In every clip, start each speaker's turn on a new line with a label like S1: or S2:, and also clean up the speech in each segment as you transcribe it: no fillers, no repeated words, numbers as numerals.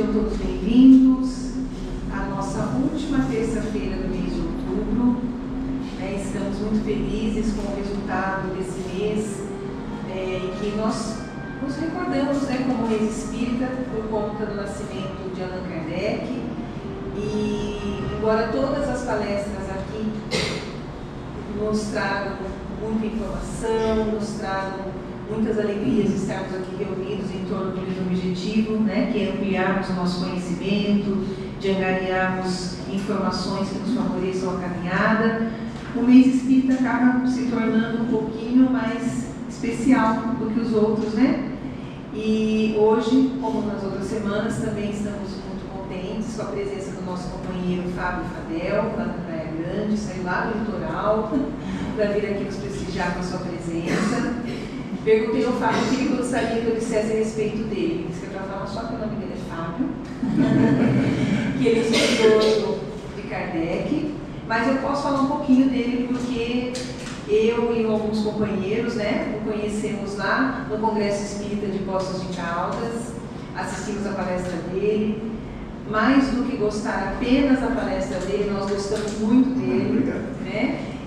S1: Sejam todos bem-vindos à nossa última terça-feira do mês de outubro. Estamos muito felizes com o resultado desse mês, em que nós nos recordamos como mês espírita por conta do nascimento de Allan Kardec. E embora todas as palestras aqui nos tragam muita informação, nos tragam muitas alegrias de estarmos aqui reunidos em torno do mesmo objetivo, que é ampliarmos o nosso conhecimento, de angariarmos informações que nos favoreçam a caminhada, o mês espírita acaba se tornando um pouquinho mais especial do que os outros, E hoje, como nas outras semanas, também estamos muito contentes com a presença do nosso companheiro Fábio Fadel, lá da Praia Grande, saiu lá do litoral para vir aqui nos prestigiar com a sua presença. Perguntei ao Fábio o que ele gostaria que eu dissesse a respeito dele. Ele disse que eu já falo só que o nome dele é Fábio, que ele é estudioso de Kardec, mas eu posso falar um pouquinho dele porque eu e alguns companheiros, o conhecemos lá no Congresso Espírita de Poços de Caldas, assistimos a palestra dele. Mais do que gostar apenas da palestra dele, nós gostamos muito dele,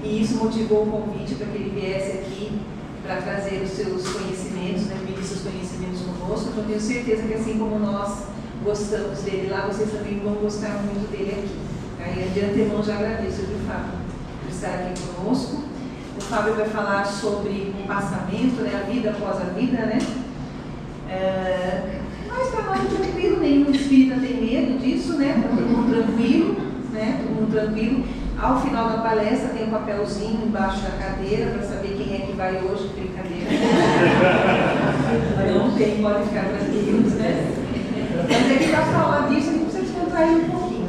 S1: E isso motivou o convite para que ele viesse aqui para trazer os seus conhecimentos, dividir seus conhecimentos conosco. Então, tenho certeza que assim como nós gostamos dele lá, vocês também vão gostar muito dele aqui. Aí, de antemão, já agradeço, viu, Fábio, por estar aqui conosco. O Fábio vai falar sobre o passamento, a vida após a vida, Mas para nós é tranquilo, nenhum espírita tem medo disso, Todo mundo tranquilo, Todo mundo tranquilo. Ao final da palestra tem um papelzinho embaixo da cadeira para saber quem é que vai hoje, brincadeira. Não tem, pode ficar tranquilos, Mas é que para falar disso a gente precisa descontrair um pouquinho,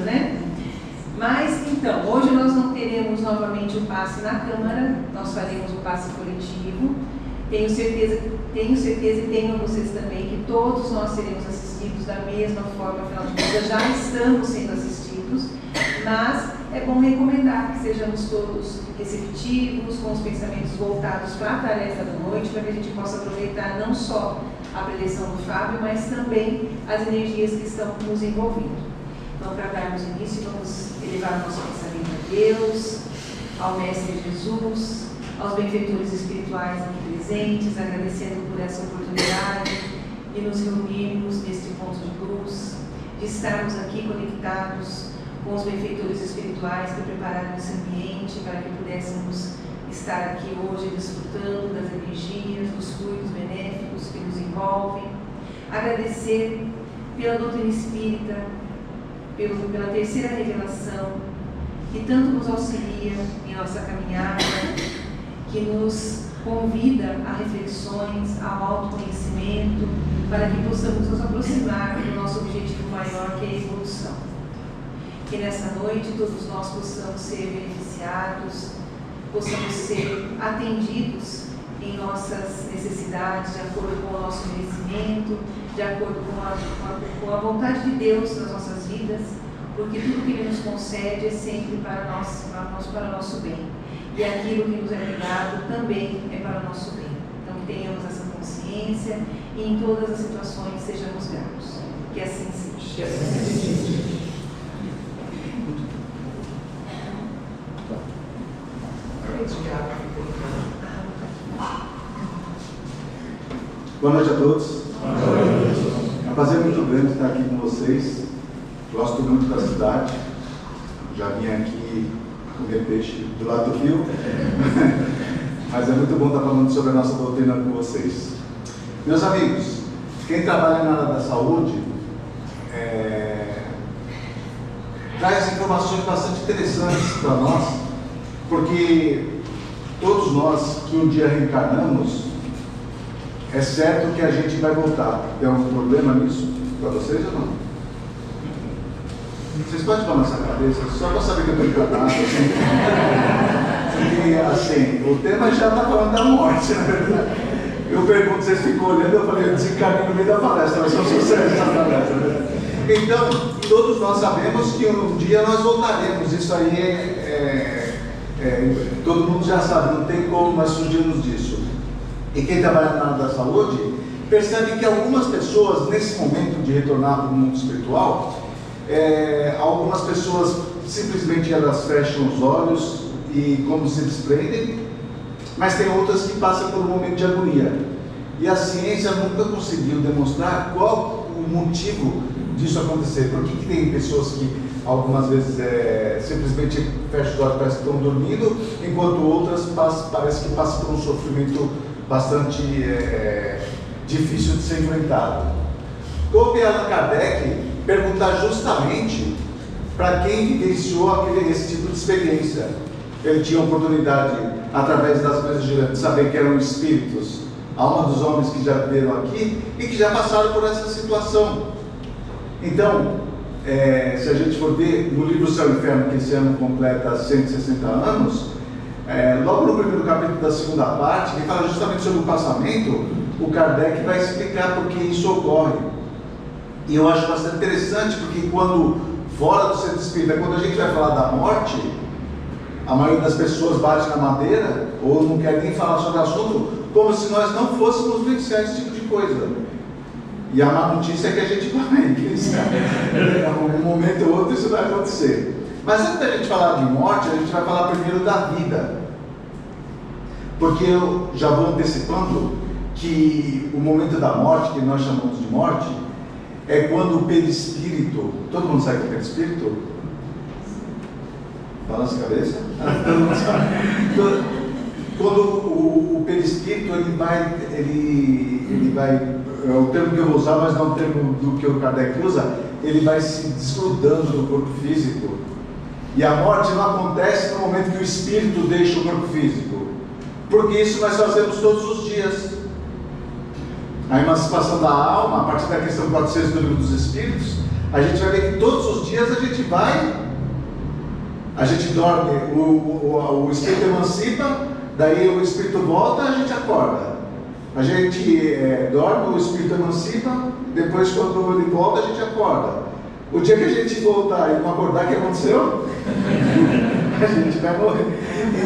S1: Mas, então, hoje nós não teremos novamente o passe na Câmara, nós faremos o passe coletivo. Tenho certeza e tenham vocês também que todos nós seremos assistidos da mesma forma, afinal de contas já estamos sendo assistidos, mas é bom recomendar que sejamos todos receptivos, com os pensamentos voltados para a tarefa da noite, para que a gente possa aproveitar não só a preleção do Fábio, mas também as energias que estão nos envolvendo. Então, para darmos início, vamos elevar o nosso pensamento a Deus, ao Mestre Jesus, aos benfeitores espirituais aqui presentes, agradecendo por essa oportunidade de nos reunirmos neste ponto de luz, de estarmos aqui conectados com os benfeitores espirituais que prepararam esse ambiente para que pudéssemos estar aqui hoje desfrutando das energias, dos fluidos benéficos que nos envolvem. Agradecer pela doutrina espírita, pela terceira revelação, que tanto nos auxilia em nossa caminhada, que nos convida a reflexões, ao autoconhecimento, para que possamos nos aproximar do nosso objetivo maior, que é a evolução. Que nessa noite todos nós possamos ser beneficiados, possamos ser atendidos em nossas necessidades, de acordo com o nosso merecimento, de acordo com a vontade de Deus nas nossas vidas, porque tudo que Ele nos concede é sempre para o nosso bem. E aquilo que nos é negado também é para o nosso bem. Então, que tenhamos essa consciência e em todas as situações sejamos gratos. Que assim seja. Que assim seja.
S2: Boa noite a todos. É um prazer muito grande estar aqui com vocês. Gosto muito da cidade. Já vim aqui comer peixe do lado do rio. Mas é muito bom estar falando sobre a nossa doutrina com vocês. Meus amigos, quem trabalha na área da saúde traz informações bastante interessantes para nós, porque todos nós que um dia reencarnamos, é certo que a gente vai voltar. Tem algum problema nisso para vocês ou não? Vocês podem balançar a cabeça só para saber que eu estou encanado. Porque, assim, o tema já está falando da morte, na verdade. Eu pergunto, vocês ficam olhando, eu falei, eu desencarnei no meio da palestra, mas são sucesso essa palestra, Então, todos nós sabemos que um dia nós voltaremos. Isso aí todo mundo já sabe, não tem como nós fugirmos disso. E quem trabalha na área da saúde percebe que algumas pessoas, nesse momento de retornar para o mundo espiritual, algumas pessoas simplesmente elas fecham os olhos e como se desprendem, mas tem outras que passam por um momento de agonia. E a ciência nunca conseguiu demonstrar qual o motivo disso acontecer. Por que tem pessoas que algumas vezes simplesmente fecham os olhos, parece que estão dormindo, enquanto outras parece que passam por um sofrimento bastante difícil de ser enfrentado? Coube a Allan Kardec perguntar justamente para quem vivenciou esse tipo de experiência. Ele tinha a oportunidade, através das mesas girantes, de saber que eram espíritos, alma dos homens que já viveram aqui e que já passaram por essa situação. Então, se a gente for ver no livro Céu e Inferno, que esse ano completa 160 anos, logo no primeiro capítulo da segunda parte, que fala justamente sobre o passamento, o Kardec vai explicar por que isso ocorre. E eu acho bastante interessante, porque quando, fora do centro espírita, quando a gente vai falar da morte, a maioria das pessoas bate na madeira, ou não quer nem falar sobre o assunto, como se nós não fôssemos vivenciar esse tipo de coisa. E a má notícia é que a gente vai, em um momento ou outro isso vai acontecer. Mas antes da gente falar de morte, a gente vai falar primeiro da vida. Porque eu já vou antecipando que o momento da morte, que nós chamamos de morte, é quando o perispírito, todo mundo sabe o que é perispírito? Balança a cabeça? Todo mundo sabe. Quando o perispírito, ele vai, é o termo que eu vou usar, mas não é o termo do que o Kardec usa, ele vai se desgrudando do corpo físico. E a morte não acontece no momento que o espírito deixa o corpo físico, porque isso nós fazemos todos os dias. A emancipação da alma, a partir da questão 400 do Livro dos Espíritos, a gente vai ver que todos os dias a gente dorme, o espírito emancipa, daí o espírito volta, a gente acorda. A gente dorme, o espírito emancipa, depois quando ele volta a gente acorda. O dia que a gente voltar e não acordar, o que aconteceu? A gente vai morrer.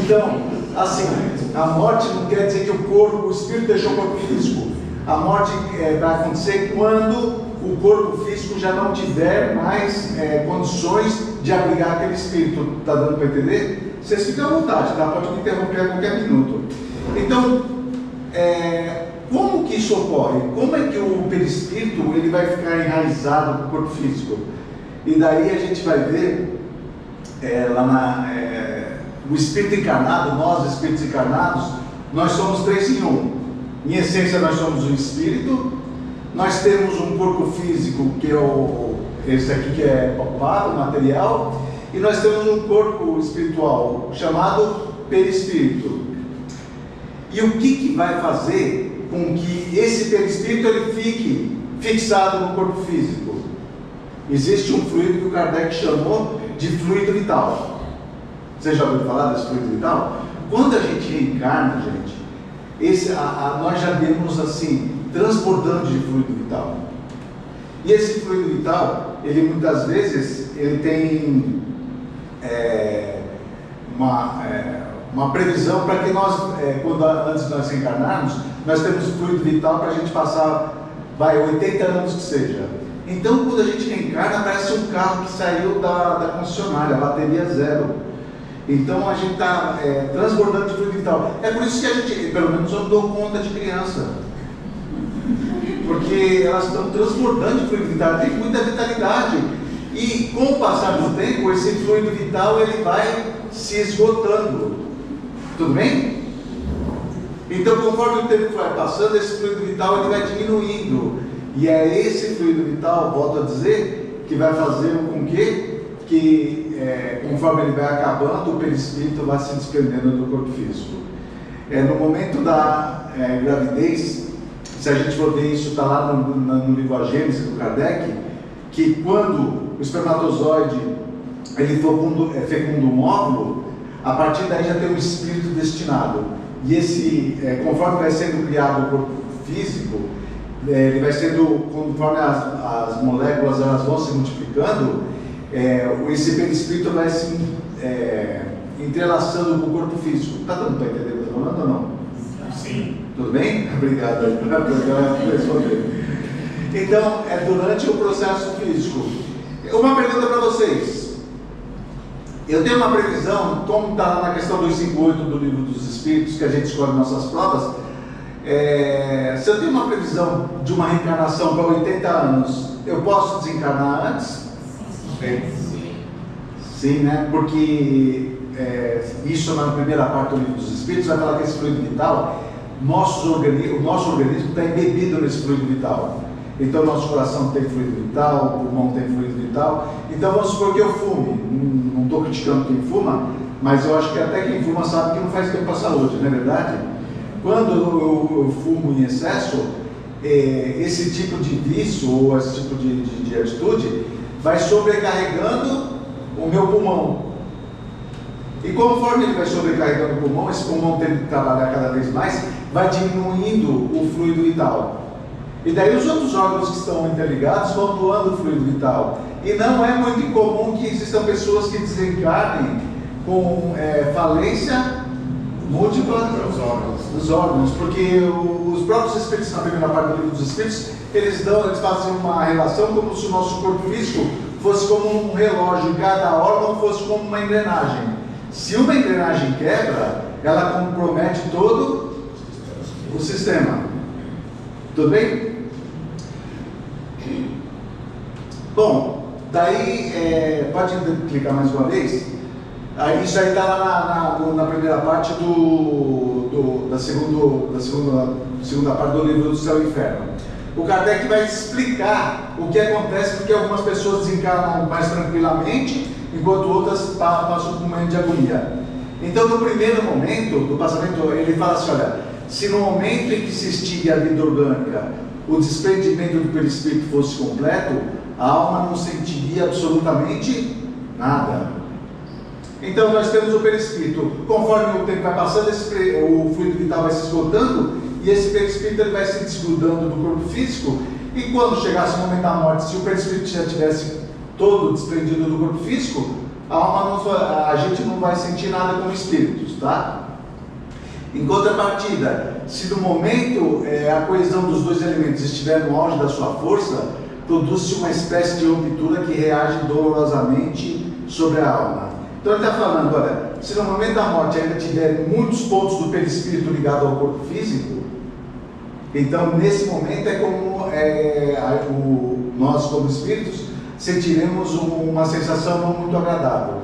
S2: Então, assim, a morte não quer dizer que o espírito deixou o corpo físico. A morte vai acontecer quando o corpo físico já não tiver mais condições de abrigar aquele espírito. Está dando para entender? Vocês ficam à vontade, tá? Pode me interromper a qualquer minuto. Então, como que isso ocorre? Como é que o perispírito ele vai ficar enraizado no corpo físico? E daí a gente vai ver o espírito encarnado, nós espíritos encarnados, nós somos 3 em 1. Em essência nós somos um espírito, nós temos um corpo físico que é esse aqui que é palpável, material, e nós temos um corpo espiritual chamado perispírito. E o que vai fazer com que esse perispírito ele fique fixado no corpo físico? Existe um fluido que o Kardec chamou de fluido vital. Você já ouviu falar desse fluido vital? Quando a gente reencarna, gente, nós já vemos assim, transbordando de fluido vital. E esse fluido vital, ele muitas vezes, ele tem uma previsão para que nós, antes de nós reencarnarmos, nós temos fluido vital para a gente passar, 80 anos que seja. Então, quando a gente reencarna, parece um carro que saiu da concessionária, bateria zero. Então, a gente está transbordando de fluido vital. É por isso que a gente, pelo menos eu dou conta de criança. Porque elas estão transbordando de fluido vital, tem muita vitalidade. E com o passar do tempo, esse fluido vital ele vai se esgotando. Tudo bem? Então, conforme o tempo vai passando, esse fluido vital ele vai diminuindo. E é esse fluido vital, volto a dizer, que vai fazer com que conforme ele vai acabando, o perispírito vai se desprendendo do corpo físico. No momento da gravidez, se a gente for ver isso, está lá no livro A Gênese do Kardec, que quando o espermatozoide ele fecunda um óvulo, a partir daí já tem um espírito destinado. E esse, conforme vai sendo criado o corpo físico, ele vai sendo, conforme as moléculas elas vão se multiplicando, esse perispírito vai se entrelaçando com o corpo físico. Está dando para entender o que eu estou falando ou não?
S3: Sim.
S2: Tudo bem? Obrigado aí por responder. Então, é durante o processo físico. Uma pergunta para vocês. Eu tenho uma previsão, como está lá na questão 258 do Livro dos Espíritos, que a gente escolhe nossas provas. Se eu tenho uma previsão de uma reencarnação para 80 anos, eu posso desencarnar antes?
S3: Sim.
S2: Sim, né? Porque isso na primeira parte do Livro dos Espíritos vai falar que esse fluido vital, o nosso organismo está embebido nesse fluido vital. Então nosso coração tem fluido vital, o pulmão tem fluido vital. Então vamos supor que eu fume. Não estou criticando quem fuma, mas eu acho que até quem fuma sabe que não faz bem para a saúde, não é verdade? Quando eu fumo em excesso, esse tipo de vício ou esse tipo de atitude vai sobrecarregando o meu pulmão. E conforme ele vai sobrecarregando o pulmão, esse pulmão tem que trabalhar cada vez mais, vai diminuindo o fluido vital. E daí os outros órgãos que estão interligados vão doando o fluido vital. E não é muito incomum que existam pessoas que desencarnem com falência múltipla dos órgãos, porque os próprios espíritos, na primeira parte do Livro dos Espíritos, eles fazem uma relação como se o nosso corpo físico fosse como um relógio, e cada órgão fosse como uma engrenagem. Se uma engrenagem quebra, ela compromete todo o sistema. Tudo bem? Bom, daí, pode clicar mais uma vez? Aí isso aí está lá na primeira parte da segunda parte do Livro do Céu e Inferno. O Kardec vai explicar o que acontece porque algumas pessoas desencarnam mais tranquilamente, enquanto outras passam por um momento de agonia. Então, no primeiro momento do passamento, ele fala assim, olha, se no momento em que se extingue a vida orgânica, o desprendimento do perispírito fosse completo, a alma não sentiria absolutamente nada. Então nós temos o perispírito, conforme o tempo vai passando, o fluido vital vai se esgotando, e esse perispírito ele vai se desgrudando do corpo físico, e quando chegasse o momento da morte, se o perispírito já tivesse todo desprendido do corpo físico, a gente não vai sentir nada como espíritos, tá? Em contrapartida, se no momento a coesão dos dois elementos estiver no auge da sua força, produz-se uma espécie de ruptura que reage dolorosamente sobre a alma. Então ele está falando, olha, se no momento da morte ainda tiver muitos pontos do perispírito ligados ao corpo físico, então nesse momento é como nós como espíritos sentiremos uma sensação não muito agradável.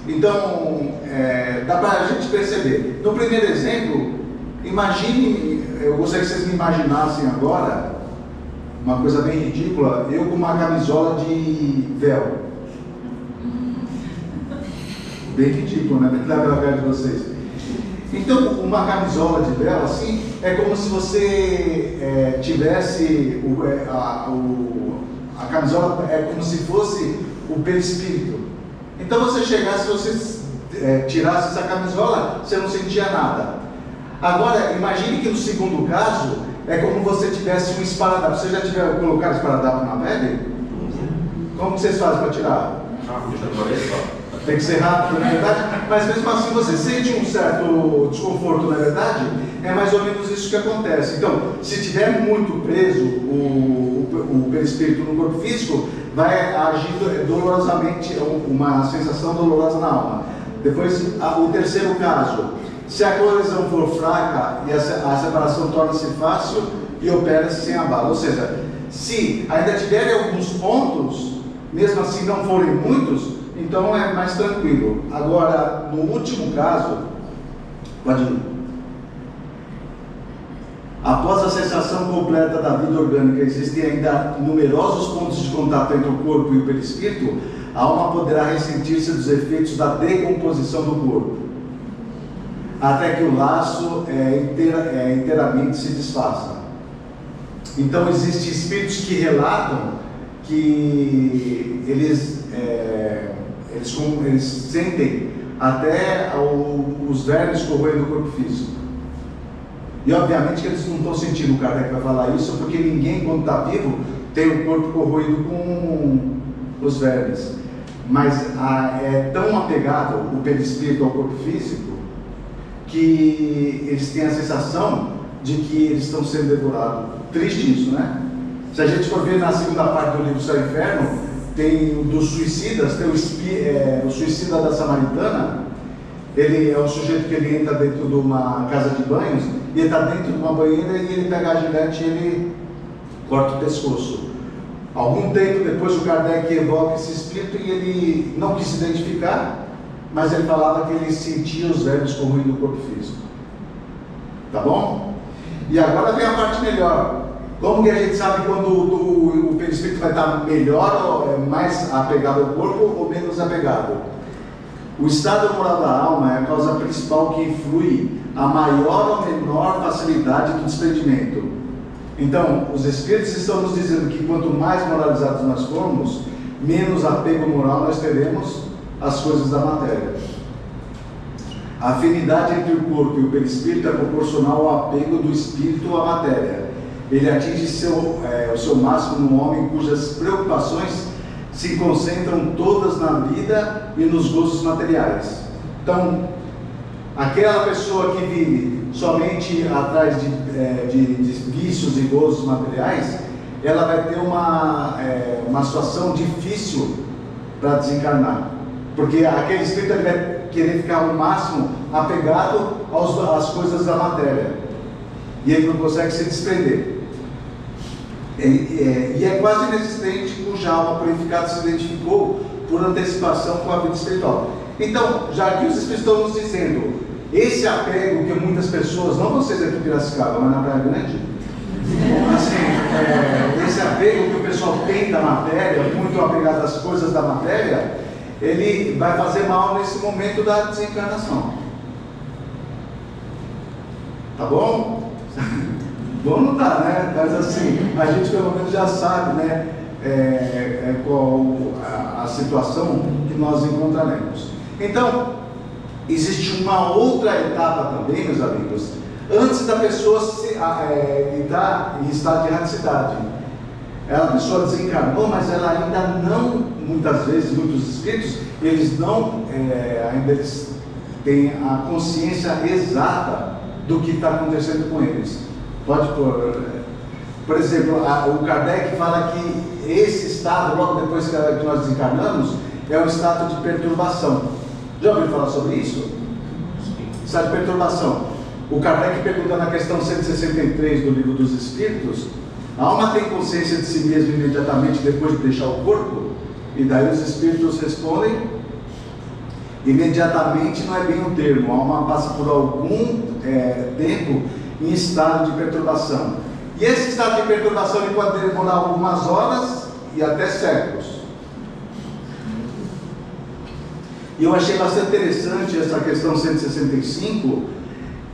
S2: Então dá para a gente perceber. No primeiro exemplo, imagine, eu gostaria que vocês me imaginassem agora uma coisa bem ridícula, eu com uma camisola de véu. Bem ridículo, né? Dá pela cara de vocês. Então, uma camisola de véu assim é como se você tivesse a camisola é como se fosse o perispírito. Então, você chegasse, se você tirasse essa camisola, você não sentia nada. Agora, imagine que no segundo caso é como você tivesse um esparadrapo. Você já tiver colocado esparadrapo na pele? Como que vocês fazem para tirar? Tem que ser rápido, na verdade, mas mesmo assim você sente um certo desconforto, na verdade, é mais ou menos isso que acontece. Então, se tiver muito preso o perispírito no corpo físico, vai agir dolorosamente, uma sensação dolorosa na alma. Depois, o terceiro caso, se a coesão for fraca e a separação torna-se fácil e opera-se sem abalo, ou seja, se ainda tiverem alguns pontos, mesmo assim não forem muitos, então é mais tranquilo. Agora, no último caso, pode ir. Após a cessação completa da vida orgânica, existem ainda numerosos pontos de contato entre o corpo e o perispírito, a alma poderá ressentir-se dos efeitos da decomposição do corpo, até que o laço inteiramente se desfaça. Então, existem espíritos que relatam que eles sentem até os vermes corroendo o corpo físico. E obviamente que eles não estão sentindo, o Kardec vai falar isso, porque ninguém, quando está vivo, tem o corpo corroído com os vermes. Mas é tão apegado o perispírito ao corpo físico que eles têm a sensação de que eles estão sendo devorados. Triste isso, né? Se a gente for ver na segunda parte do livro Céu e Inferno, tem dos suicidas, tem o suicida da Samaritana. Ele é um sujeito que ele entra dentro de uma casa de banhos, e ele está dentro de uma banheira e ele pega a gilete e ele corta o pescoço. Algum tempo depois o Kardec evoca esse espírito e ele não quis se identificar, mas ele falava que ele sentia os vermes corroendo o corpo físico. Tá bom? E agora vem a parte melhor. Como que a gente sabe quando o perispírito vai estar melhor, ou mais apegado ao corpo ou menos apegado? O estado moral da alma é a causa principal que influi a maior ou menor facilidade do desprendimento. Então, os espíritos estão nos dizendo que quanto mais moralizados nós formos, menos apego moral nós teremos às coisas da matéria. A afinidade entre o corpo e o perispírito é proporcional ao apego do espírito à matéria. Ele atinge o seu máximo no homem cujas preocupações se concentram todas na vida e nos gozos materiais. Então, aquela pessoa que vive somente atrás de vícios e gozos materiais, ela vai ter uma situação difícil para desencarnar, porque aquele espírito ele vai querer ficar ao máximo apegado às coisas da matéria, e ele não consegue se desprender. E é quase inexistente cuja alma purificada se identificou por antecipação com a vida espiritual. Então, já que os Espíritos estão nos dizendo, esse apego que muitas pessoas, não vocês aqui em Piracicaba, mas na Praia Grande, assim, esse apego que o pessoal tem da matéria, muito apegado às coisas da matéria, ele vai fazer mal nesse momento da desencarnação. Tá bom? Bom não dá, né? Mas assim, a gente pelo menos já sabe, né? Qual a situação que nós encontraremos. Então, existe uma outra etapa também, meus amigos, antes da pessoa entrar em estado de erraticidade. A pessoa desencarnou, mas ela ainda não, muitas vezes, muitos espíritos, eles não, ainda eles têm a consciência exata do que está acontecendo com eles. Pode pôr, por exemplo, o Kardec fala que esse estado, logo depois que nós desencarnamos, é um estado de perturbação. Já ouviu falar sobre isso? Estado de perturbação. O Kardec pergunta na questão 163 do Livro dos Espíritos: a alma tem consciência de si mesma imediatamente depois de deixar o corpo? E daí os Espíritos respondem: imediatamente não é bem o termo, a alma passa por algum tempo em estado de perturbação. E esse estado de perturbação ele pode demorar algumas horas e até séculos. E eu achei bastante interessante essa questão 165,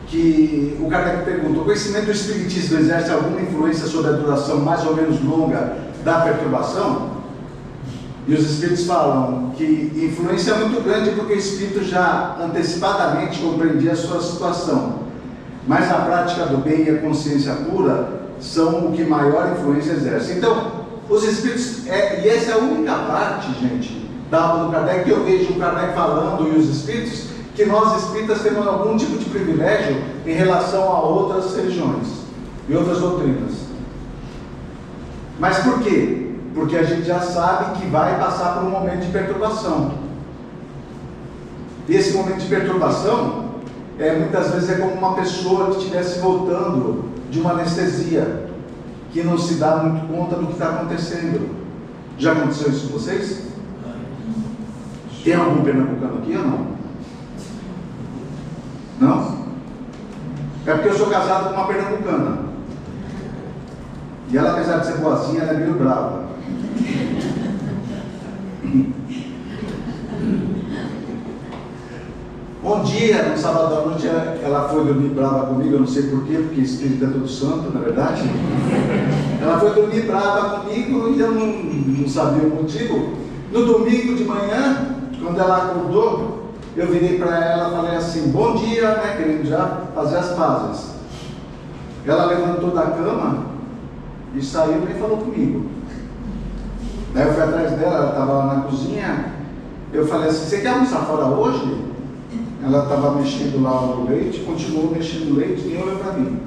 S2: que o Kardec pergunta: o conhecimento do Espiritismo exerce alguma influência sobre a duração mais ou menos longa da perturbação? E os Espíritos falam que influência é muito grande, porque o Espírito já antecipadamente compreendia a sua situação, mas a prática do bem e a consciência pura são o que maior influência exerce. Então, os Espíritos, e essa é a única parte, gente, da aula do Kardec, que eu vejo o Kardec falando e os Espíritos, que nós espíritas temos algum tipo de privilégio em relação a outras religiões e outras doutrinas. Mas por quê? Porque a gente já sabe que vai passar por um momento de perturbação. E esse momento de perturbação, muitas vezes é como uma pessoa que estivesse voltando de uma anestesia, que não se dá muito conta do que está acontecendo. Já aconteceu isso com vocês? Tem algum pernambucano aqui ou não? Não? É porque eu sou casado com uma pernambucana. E ela, apesar de ser boazinha, ela é meio brava. Um dia, no sábado à noite, ela foi dormir brava comigo, eu não sei porquê, porque espírito é todo santo, na verdade. Ela foi dormir brava comigo e eu não sabia o motivo. No domingo de manhã, quando ela acordou, eu virei para ela e falei assim: bom dia, né, querendo já fazer as pazes. Ela levantou da cama e saiu e falou comigo. Daí eu fui atrás dela, ela estava lá na cozinha. Eu falei assim: você quer almoçar fora hoje? ela estava mexendo lá no leite, continuou mexendo no leite, nem olhou para mim.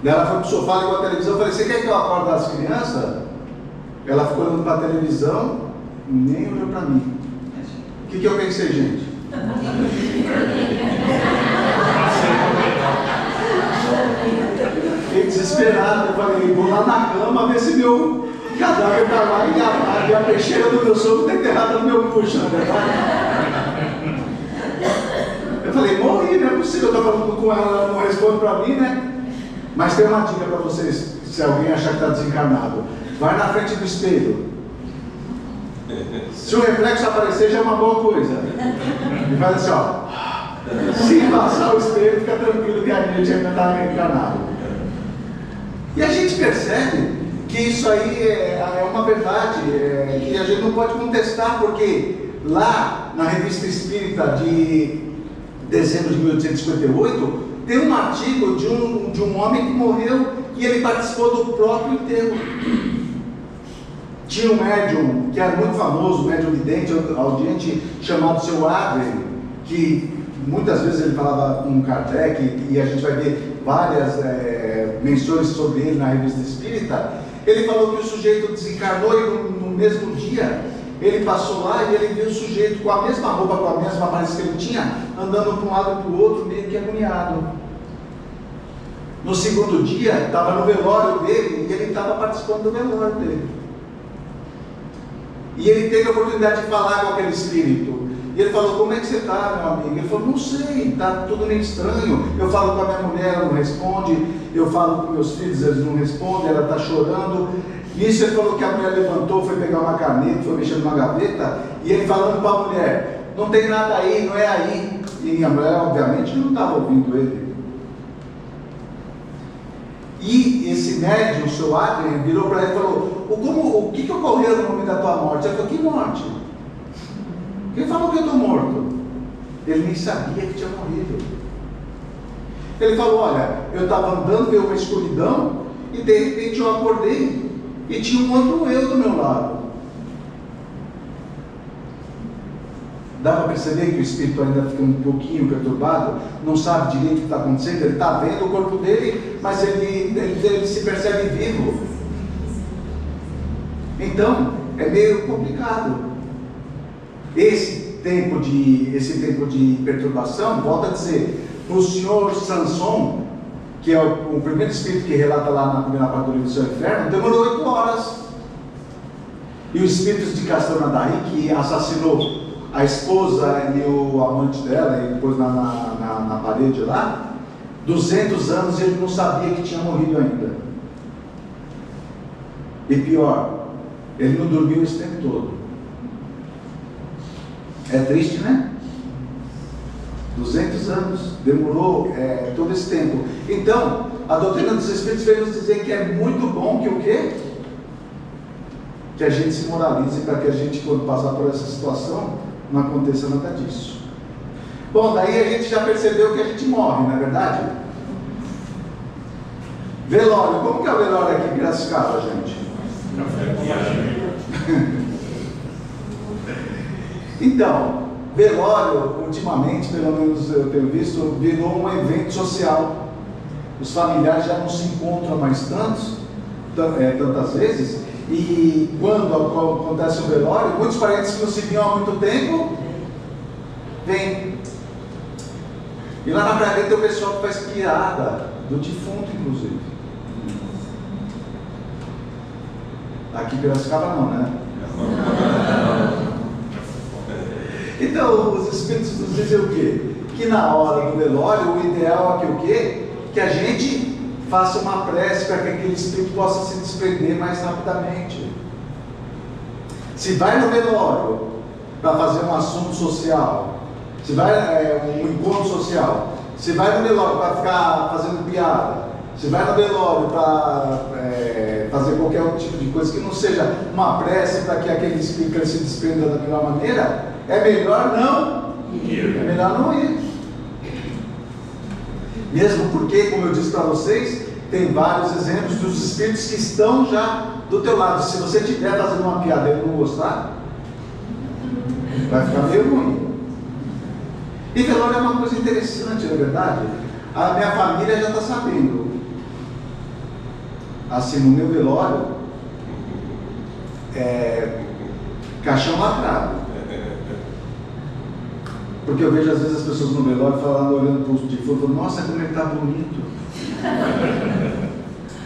S2: Daí ela foi para o sofá, ligou a televisão, eu falei, você quer que eu acorde as crianças? Ela ficou olhando para a televisão, nem olhou para mim. O que eu pensei, gente? Fiquei desesperado, eu falei, vou lá na cama ver se meu cadáver está lá e a peixeira do meu sogro está enterrada no meu bucho, na verdade. Eu falei, morri, não é possível, eu estou falando com ela, ela não responde para mim, né? Mas tem uma dica para vocês, se alguém achar que está desencarnado. Vai na frente do espelho. Se o reflexo aparecer, já é uma boa coisa. E faz assim, ó. Se passar o espelho, fica tranquilo que a gente ainda está encarnado. E a gente percebe que isso aí é uma verdade, que a gente não pode contestar, porque lá na Revista Espírita de dezembro de 1858, tem um artigo de um homem que morreu e ele participou do próprio enterro. Tinha um médium que era muito famoso, um médium vidente, audiente, chamado Seu Adrien, que muitas vezes ele falava com Kardec, e a gente vai ver várias menções sobre ele na Revista Espírita. Ele falou que o sujeito desencarnou e no mesmo dia ele passou lá e ele viu o sujeito com a mesma roupa, com a mesma aparência que ele tinha, andando para um lado e para o outro, meio que agoniado. No segundo dia, estava no velório dele e ele estava participando do velório dele. E ele teve a oportunidade de falar com aquele espírito. E ele falou, como é que você está, meu amigo? Ele falou, não sei, está tudo meio estranho. Eu falo com a minha mulher, ela não responde. Eu falo com meus filhos, eles não respondem, ela está chorando. Nisso ele falou que a mulher levantou, foi pegar uma caneta, foi mexer numa gaveta. E ele falando para a mulher, não tem nada aí, não é aí. E a mulher, obviamente, não estava ouvindo ele. E esse médium, o Seu Adrien, virou para ele e falou, o que ocorreu no momento da tua morte? Ele falou, que morte? Quem falou que eu estou morto? Ele nem sabia que tinha morrido. Ele falou, olha, eu estava andando, veio uma escuridão, e de repente eu acordei, e tinha um outro eu do meu lado. Dá para perceber que o espírito ainda fica um pouquinho perturbado, não sabe direito o que está acontecendo, ele está vendo o corpo dele, mas ele se percebe vivo. Então, é meio complicado. Esse tempo de perturbação, volta a dizer, para o senhor Sanson, que é o primeiro espírito que relata lá na primeira parte do livro do Céu e Inferno, demorou 8 horas. E os espíritos de Castor Nadaí, que assassinou a esposa e o amante dela, e depois na parede lá, 200 anos ele não sabia que tinha morrido ainda. E pior, ele não dormiu esse tempo todo. É triste, né? 200 anos, demorou todo esse tempo. Então, a doutrina dos Espíritos veio nos dizer que é muito bom que o quê? Que a gente se moralize, para que a gente, quando passar por essa situação, não aconteça nada disso. Bom, daí a gente já percebeu que a gente morre, não é verdade? Velório, como que é o velório aqui em Piracicaba, gente? Então, velório, ultimamente, pelo menos eu tenho visto, virou um evento social. Os familiares já não se encontram mais tantas vezes, e quando acontece o velório, muitos parentes que não se viam há muito tempo, vêm. E lá na praia tem o pessoal que faz piada do defunto, inclusive. Aqui em Piracicaba não, né? Então, os espíritos nos dizem o quê? Que na hora do velório, o ideal é que o quê? Que a gente faça uma prece para que aquele espírito possa se desprender mais rapidamente. Se vai no velório para fazer um assunto social, se vai um encontro social, se vai no velório para ficar fazendo piada, se vai no velório para fazer qualquer outro tipo de coisa que não seja uma prece para que aquele espírito se desprenda da melhor maneira, é melhor não ir. Mesmo porque, como eu disse para vocês, tem vários exemplos dos espíritos que estão já do teu lado. Se você estiver fazendo uma piada e ele não gostar, vai ficar meio ruim. E velório é uma coisa interessante, na verdade. A minha família já está sabendo. Assim, no meu velório, caixão lacrado. Porque eu vejo às vezes as pessoas no velório falando, olhando para o defunto, nossa, como ele está bonito.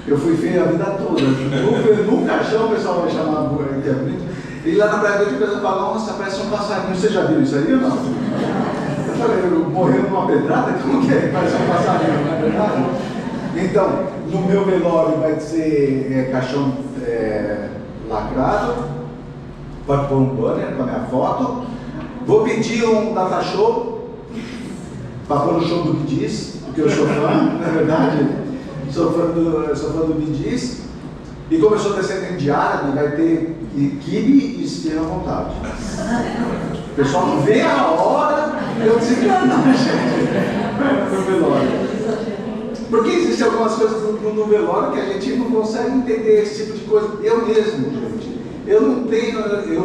S2: Eu fui feio a vida toda. No caixão o pessoal vai chamar que é bonito. E lá na praia de pessoa fala, nossa, parece um passarinho. Você já viu isso aí ou não? Eu falei, eu morrendo numa pedrada? Como que é? Parece um passarinho, não é verdade? Então, no meu velório vai ser caixão lacrado, pode pôr um banner com a minha foto. Vou pedir um data show para pôr no show do Bee Gees, porque eu sou fã, não é verdade? Sou fã do Bee Gees. E como eu sou descendente de árabe, vai ter quibe e esfirra à vontade. O pessoal não vê a hora de eu desencarnar, gente, no velório. Porque existem algumas coisas no velório que a gente não consegue entender esse tipo de coisa. Eu mesmo, gente. Eu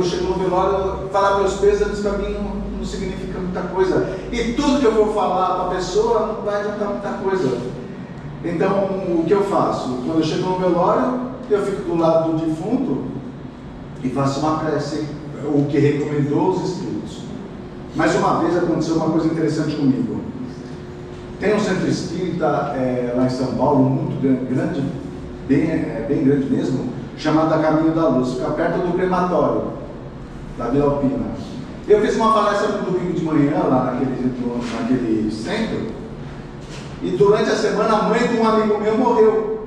S2: chego no velório, falar meus pêsames para mim não significa muita coisa. E tudo que eu vou falar para a pessoa não vai adiantar muita coisa. Então, o que eu faço? Quando eu chego no velório, eu fico do lado do defunto e faço uma prece, o que recomendou os espíritos. Mais uma vez aconteceu uma coisa interessante comigo. Tem um centro espírita lá em São Paulo, muito grande, bem grande mesmo, chamado A Caminho da Luz, fica perto do crematório da Vila Alpina. Eu fiz uma palestra no domingo de manhã lá naquele centro, e durante a semana a mãe de um amigo meu morreu.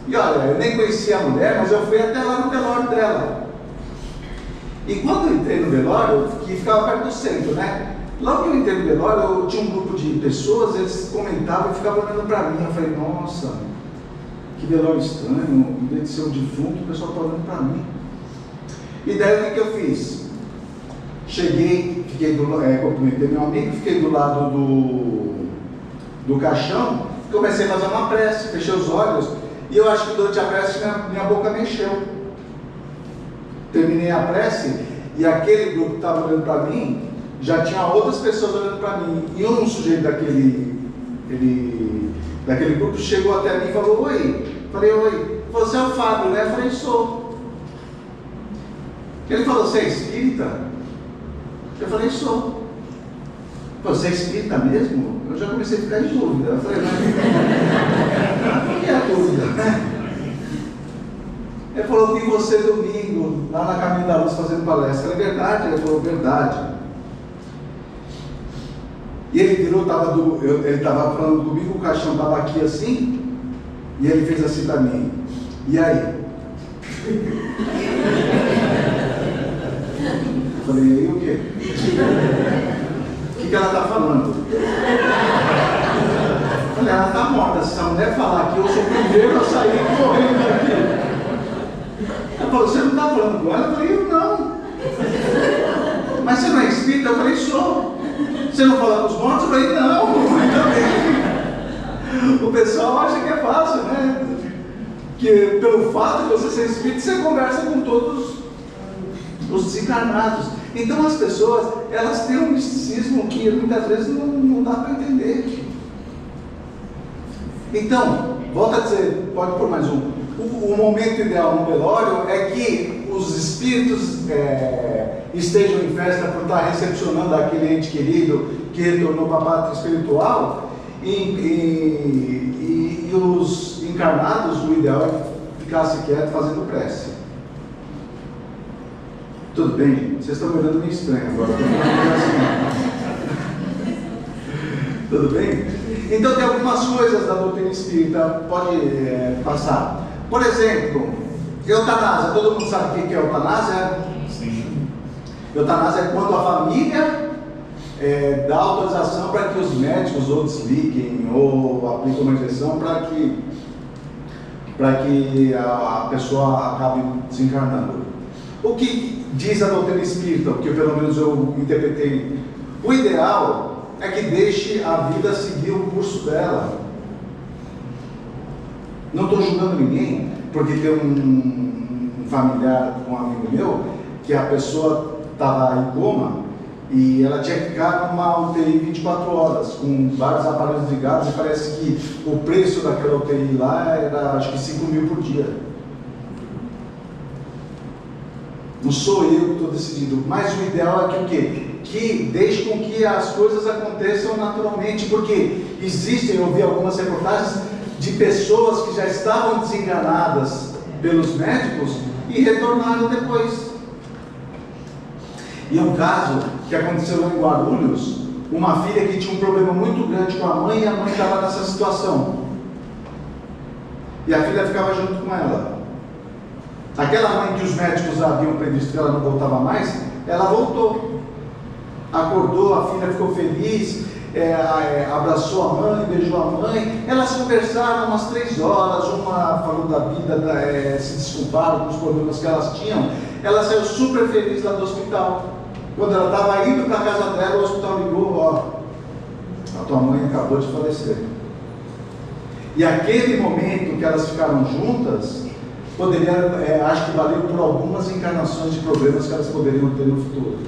S2: E olha, eu nem conhecia a mulher, mas eu fui até lá no velório dela. E quando eu entrei no velório, que ficava perto do centro, né? Logo que eu entrei no velório, eu tinha um grupo de pessoas, eles comentavam e ficavam olhando para mim. Eu falei, nossa, que velório estranho, em vez de ser um defunto, o pessoal está olhando para mim. E daí o que eu fiz? Cheguei, cumprimentei meu amigo, fiquei do lado do caixão, comecei a fazer uma prece, fechei os olhos, e eu acho que durante a prece minha boca mexeu. Terminei a prece, e aquele grupo que estava olhando para mim, já tinha outras pessoas olhando para mim, e um sujeito daquele grupo chegou até mim e falou, oi. Falei, oi, você é o Fábio, né? Eu falei, sou. Ele falou, você é espírita? Eu falei, sou. Você é espírita mesmo? Eu já comecei a ficar em dúvida. Eu falei, mas que é a dúvida, né? Ele falou, vi você domingo, lá na Caminho da Luz fazendo palestra. É verdade? Ele falou, verdade. E ele virou, ele estava falando comigo, o caixão estava aqui assim, e ele fez assim para mim. E aí? Eu falei, e aí o quê? O que ela está falando? Eu falei, ela está morta. Se essa mulher falar aqui, eu sou o primeiro a sair correndo daqui. Ela falou, você não está falando com ela? Eu falei, eu não. Mas você não é espírita? Eu falei, sou. Você não fala com os mortos? Eu falei, não, ainda bem. O pessoal acha que é fácil, né? Que pelo fato de você ser espírita, você conversa com todos os desencarnados. Então as pessoas, elas têm um misticismo que muitas vezes não dá para entender. Então, volta a dizer, pode pôr mais um. O momento ideal no velório é que os espíritos estejam em festa por estar recepcionando aquele ente querido que retornou para a pátria espiritual, e os encarnados, o ideal é ficar quieto fazendo prece. Tudo bem, gente? Vocês estão me olhando meio estranho agora. Tudo bem? Então tem algumas coisas da doutrina espírita, pode passar. Por exemplo, eutanásia. Todo mundo sabe o que é eutanásia? Sim. Eutanásia é quando a família dá autorização para que os médicos ou desliguem ou aplicam uma injeção para que a pessoa acabe desencarnando. O que diz a doutrina espírita, que pelo menos eu interpretei, o ideal é que deixe a vida seguir o curso dela. Não estou julgando ninguém, porque tem um familiar, um amigo meu, que a pessoa estava em coma, E ela tinha que ficar numa UTI 24 horas, com vários aparelhos ligados, e parece que o preço daquela UTI lá era, acho que 5 mil por dia. Não sou eu que estou decidindo, mas o ideal é que o quê? Que deixe com que as coisas aconteçam naturalmente, porque existem, eu vi algumas reportagens de pessoas que já estavam desenganadas pelos médicos e retornaram depois. E é um caso que aconteceu lá em Guarulhos, uma filha que tinha um problema muito grande com a mãe, e a mãe estava nessa situação. E a filha ficava junto com ela. Aquela mãe que os médicos haviam previsto que ela não voltava mais, ela voltou. Acordou, a filha ficou feliz, abraçou a mãe, beijou a mãe. Elas conversaram umas 3 horas, uma falou da vida, se desculparam com os problemas que elas tinham. Ela saiu super feliz lá do hospital. Quando ela estava indo para a casa dela, o hospital ligou: ó, a tua mãe acabou de falecer. E aquele momento que elas ficaram juntas, poderia, acho que valeu por algumas encarnações de problemas que elas poderiam ter no futuro.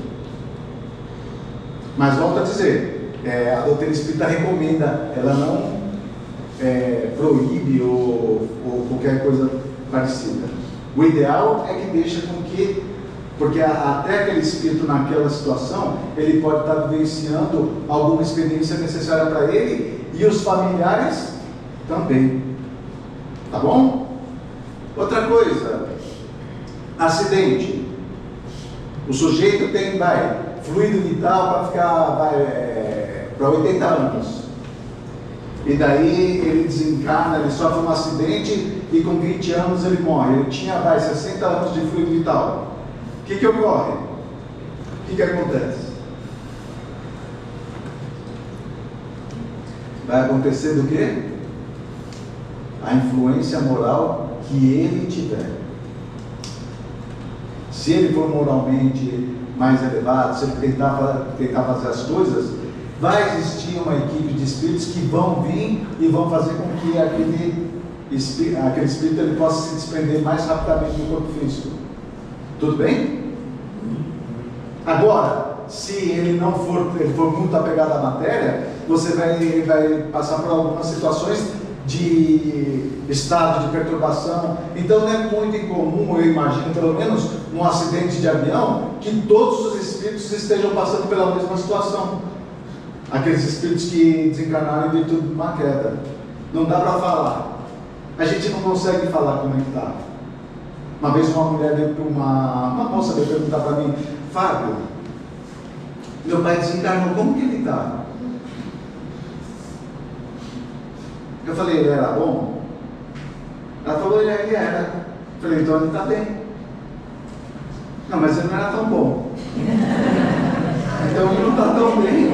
S2: Mas volto a dizer, a doutrina espírita recomenda, ela não proíbe ou qualquer coisa parecida. O ideal é que deixa com que, porque até aquele espírito naquela situação, ele pode estar vivenciando alguma experiência necessária para ele e os familiares também. Tá bom? Outra coisa, acidente. O sujeito tem, fluido vital para ficar, para 80 anos. E daí ele desencarna, ele sofre um acidente e com 20 anos ele morre. Ele tinha, 60 anos de fluido vital. O que ocorre? O que acontece? Vai acontecer do quê? A influência moral que ele tiver. Se ele for moralmente mais elevado, se ele tentar fazer as coisas, vai existir uma equipe de espíritos que vão vir e vão fazer com que aquele espírito ele possa se desprender mais rapidamente do corpo físico. Tudo bem? Agora, se ele não for, ele for muito apegado à matéria, você vai passar por algumas situações de estado de perturbação. Então não é muito incomum, eu imagino, pelo menos num acidente de avião, que todos os espíritos estejam passando pela mesma situação. Aqueles espíritos que desencarnaram em virtude de uma queda. Não dá para falar. A gente não consegue falar como é que está. Uma vez uma mulher veio para uma moça veio perguntar para mim: Fábio, meu pai desencarnou, como que ele está? Eu falei: ele era bom? Ela falou: ele era. Eu falei: então ele está bem. Não, mas ele não era tão bom. Então ele não está tão bem.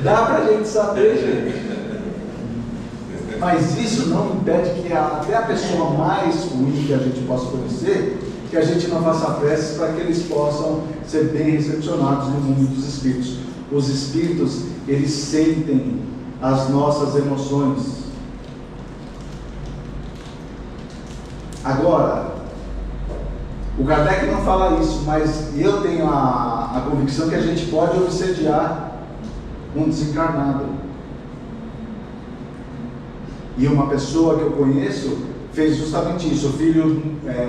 S2: Dá para a gente saber, gente. Mas isso não impede que até a pessoa mais ruim que a gente possa conhecer, que a gente não faça preces para que eles possam ser bem recepcionados no mundo dos espíritos. Os espíritos, eles sentem as nossas emoções. Agora, o Kardec não fala isso, mas eu tenho a convicção que a gente pode obsediar um desencarnado. E uma pessoa que eu conheço fez justamente isso. O filho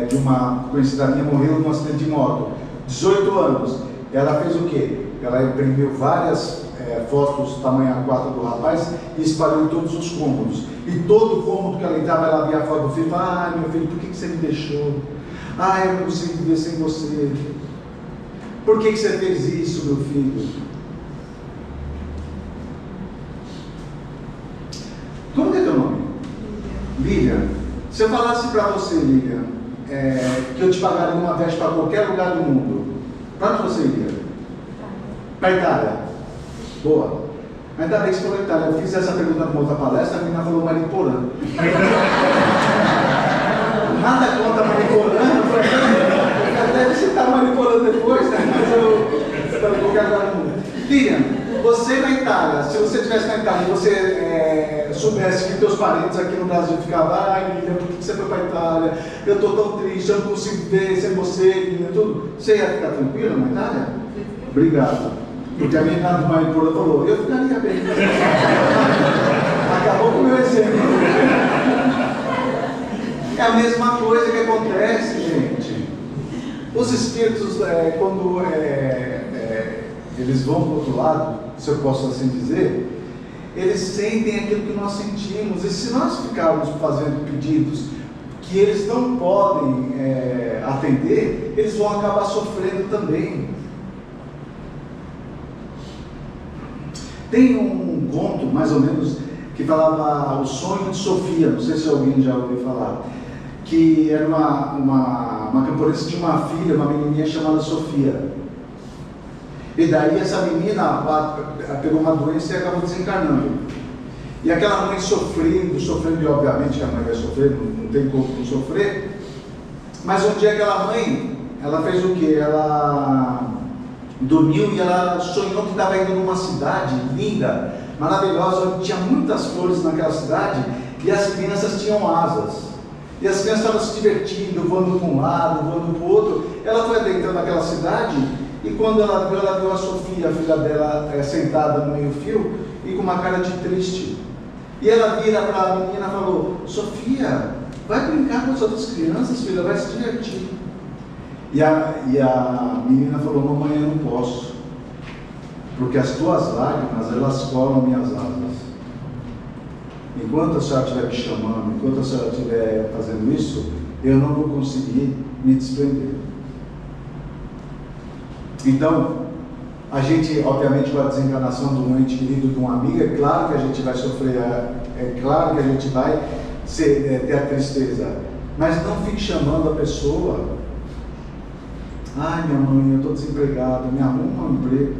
S2: de uma conhecida minha morreu num acidente de moto, 18 anos. Ela fez o quê? Ela imprimiu várias fotos tamanho A4 do rapaz e espalhou em todos os cômodos. E todo cômodo que ela entrava, ela via a foto do filho e falava: ai meu filho, por que você me deixou? Ai, eu não consigo viver sem você. Por que você fez isso, meu filho? Como é teu nome? Lilian. Se eu falasse para você, Lilian, que eu te pagaria uma viagem para qualquer lugar do mundo, para onde você iria? Para a Itália. Boa. Ainda bem que você falou Itália. Eu fiz essa pergunta numa outra palestra, a menina falou Mariporã. Nada contra Mariporã. Deve citar Mariporã depois, né? Mas eu falei qualquer lugar do mundo. Lilian, você na Itália, se você estivesse na Itália e você soubesse que teus parentes aqui no Brasil ficavam: ai, Lilian, por que você foi para a Itália, eu estou tão triste, eu não consigo ver sem você, e tudo. Você ia ficar tranquilo na Itália? Obrigado. Porque a minha irmã Maipura falou, eu ficaria bem. Acabou com o meu exemplo. É a mesma coisa que acontece, gente. Os espíritos, quando eles vão para o outro lado, se eu posso assim dizer, eles sentem aquilo que nós sentimos. E se nós ficarmos fazendo pedidos que eles não podem atender, eles vão acabar sofrendo também. Tem um conto, mais ou menos, que falava O Sonho de Sofia, não sei se alguém já ouviu falar, que era uma camponesa, tinha uma filha, uma menininha chamada Sofia. E daí essa menina pegou uma doença e acabou desencarnando. E aquela mãe sofrendo, e obviamente a mãe vai sofrer, não tem como não sofrer. Mas um dia aquela mãe, ela fez o quê? Ela dormiu e ela sonhou que estava indo numa cidade linda, maravilhosa, onde tinha muitas flores naquela cidade e as crianças tinham asas. E as crianças estavam se divertindo, voando para um lado, voando para o outro. Ela foi adentrando naquela cidade e quando ela viu a Sofia, a filha dela, sentada no meio-fio e com uma cara de triste. E ela vira para a menina e falou: Sofia, vai brincar com as outras crianças, filha, vai se divertir. E a menina falou: mamãe, eu não posso, porque as tuas lágrimas, elas colam minhas asas. Enquanto a senhora estiver me chamando, enquanto a senhora estiver fazendo isso, eu não vou conseguir me desprender. Então, a gente, obviamente, com a desencarnação de um ente querido, de um amigo, é claro que a gente vai sofrer, é claro que a gente vai ter a tristeza, mas não fique chamando a pessoa. Ai, minha mãe, eu estou desempregado, me arruma um emprego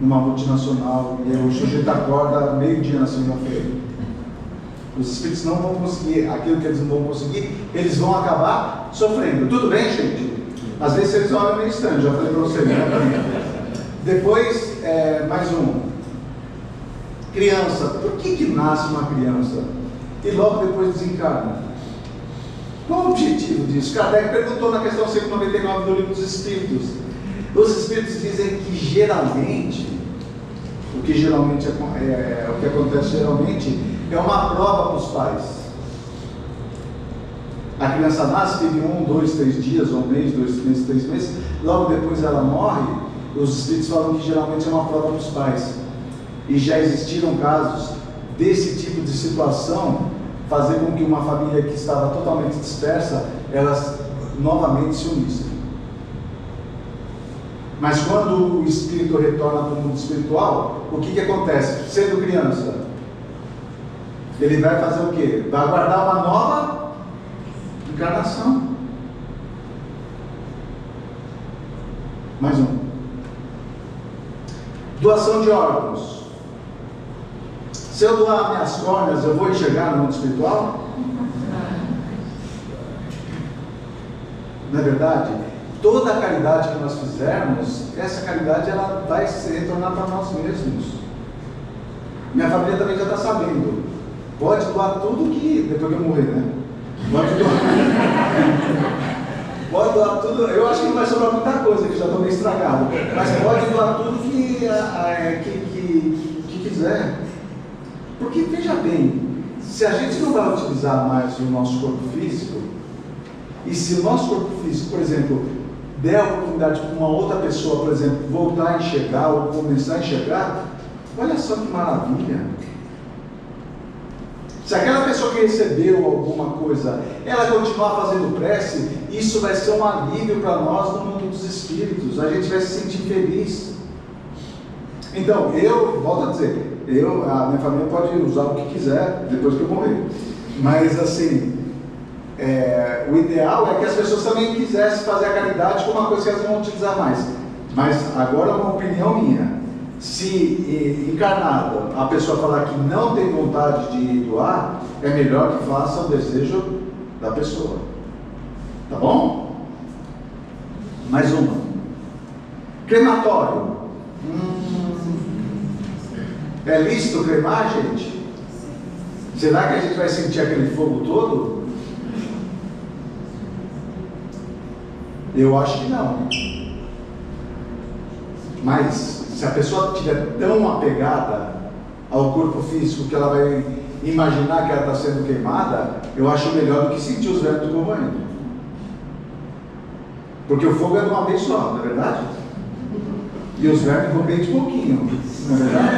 S2: numa multinacional, e o sujeito acorda meio-dia na segunda-feira. Os espíritos não vão conseguir aquilo que eles não vão conseguir, eles vão acabar sofrendo. Tudo bem, gente? Às vezes eles olham meio estranho, já falei para você, né? Depois, mais um. Criança. Por que nasce uma criança e logo depois desencarna? Qual o objetivo disso? Kardec perguntou na questão 199 do Livro dos Espíritos. Os Espíritos dizem que geralmente, o que acontece geralmente, é uma prova para os pais. A criança nasce, teve 1, 2, 3 dias, ou 1 mês, 2 meses, 3 meses, logo depois ela morre. Os Espíritos falam que geralmente é uma prova para os pais. E já existiram casos desse tipo de situação, fazer com que uma família que estava totalmente dispersa, elas novamente se unissem. Mas quando o espírito retorna para o mundo espiritual, o que acontece? Sendo criança, ele vai fazer o quê? Vai aguardar uma nova encarnação. Mais um. Doação de órgãos. Se eu doar minhas córneas, eu vou enxergar no mundo espiritual? Não é verdade? Toda a caridade que nós fizermos, essa caridade ela vai se retornar para nós mesmos. Minha família também já está sabendo. Pode doar tudo que, depois que eu morrer, né? Pode doar tudo. Eu acho que não vai sobrar muita coisa, que já estou meio estragado. Mas pode doar tudo que quiser. Porque, veja bem, se a gente não vai utilizar mais o nosso corpo físico, e se o nosso corpo físico, por exemplo, der a oportunidade para uma outra pessoa, por exemplo, voltar a enxergar ou começar a enxergar, olha só que maravilha. Se aquela pessoa que recebeu alguma coisa, ela continuar fazendo prece, isso vai ser um alívio para nós no mundo dos espíritos, a gente vai se sentir feliz. Então, eu volto a dizer, a minha família pode usar o que quiser depois que eu morrer, mas assim, o ideal é que as pessoas também quisessem fazer a caridade como uma coisa que elas vão utilizar mais. Mas agora uma opinião minha: se encarnada a pessoa falar que não tem vontade de doar, é melhor que faça o desejo da pessoa. Tá bom? Mais uma. Crematório. É lícito cremar, gente? Será que a gente vai sentir aquele fogo todo? Eu acho que não. Mas, se a pessoa estiver tão apegada ao corpo físico que ela vai imaginar que ela está sendo queimada, eu acho melhor do que sentir os vermes corroendo. Porque o fogo é de uma vez só, não é verdade? E os vermes vão bem de pouquinho, não é verdade?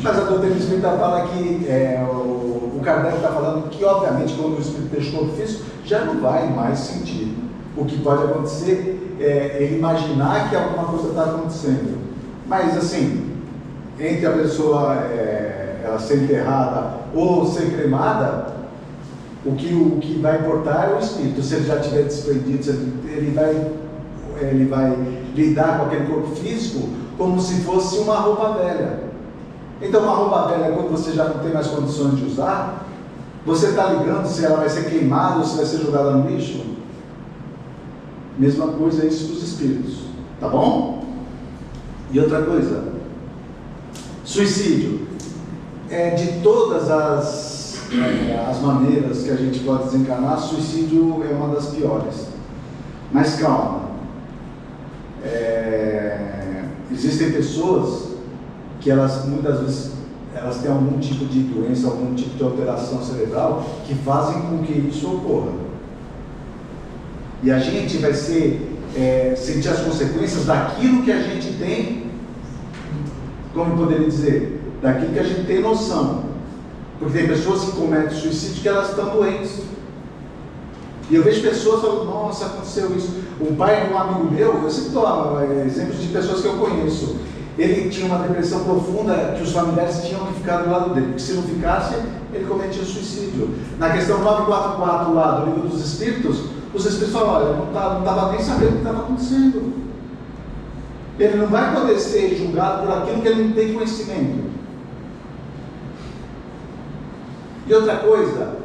S2: Mas a doutrina espírita fala que o Kardec está falando que, obviamente, quando o espírito deixa o corpo físico, já não vai mais sentir. O que pode acontecer é ele imaginar que alguma coisa está acontecendo. Mas, assim, entre a pessoa ela ser enterrada ou ser cremada, o que vai importar é o espírito. Se ele já tiver desprendido, ele vai lidar com aquele corpo físico como se fosse uma roupa velha. Então, uma roupa velha, quando você já não tem mais condições de usar, você está ligando se ela vai ser queimada ou se vai ser jogada no lixo? Mesma coisa é isso dos espíritos, tá bom? E outra coisa, suicídio. De todas as maneiras que a gente pode desencarnar, suicídio é uma das piores. Mas calma, existem pessoas que elas muitas vezes têm algum tipo de doença, algum tipo de alteração cerebral que fazem com que isso ocorra. E a gente vai sentir as consequências daquilo que a gente tem, como eu poderia dizer, daquilo que a gente tem noção. Porque tem pessoas que cometem suicídio que elas estão doentes. E eu vejo pessoas falando, nossa, aconteceu isso. O pai de um amigo meu, eu sempre dou exemplos de pessoas que eu conheço. Ele tinha uma depressão profunda que os familiares tinham que ficar do lado dele, porque se não ficasse, ele cometia suicídio. Na questão 944 lá do Livro dos Espíritos, os Espíritos falam, olha, não estava nem sabendo o que estava acontecendo. Ele não vai poder ser julgado por aquilo que ele não tem conhecimento. E outra coisa,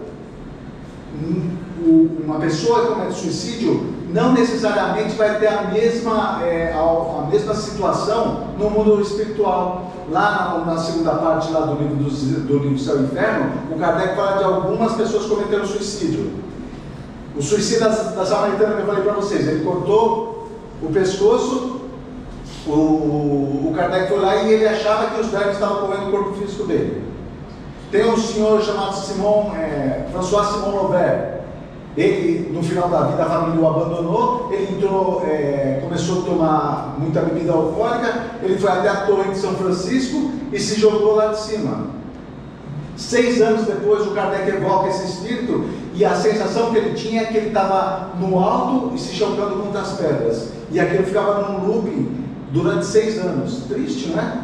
S2: uma pessoa que comete suicídio não necessariamente vai ter a mesma situação no mundo espiritual. Lá na segunda parte lá do livro Céu e Inferno, o Kardec fala de algumas pessoas que cometeram suicídio. O suicídio da Samaritana que eu falei para vocês, ele cortou o pescoço, o Kardec foi lá e ele achava que os vermes estavam comendo o corpo físico dele. Tem um senhor chamado François Simon Lovert. Ele, no final da vida, a família o abandonou, ele começou a tomar muita bebida alcoólica, ele foi até a Torre de São Francisco e se jogou lá de cima. 6 anos depois, o Kardec evoca esse espírito e a sensação que ele tinha é que ele estava no alto e se chocando contra as pedras. E aquilo ficava num looping durante 6 anos. Triste, não é?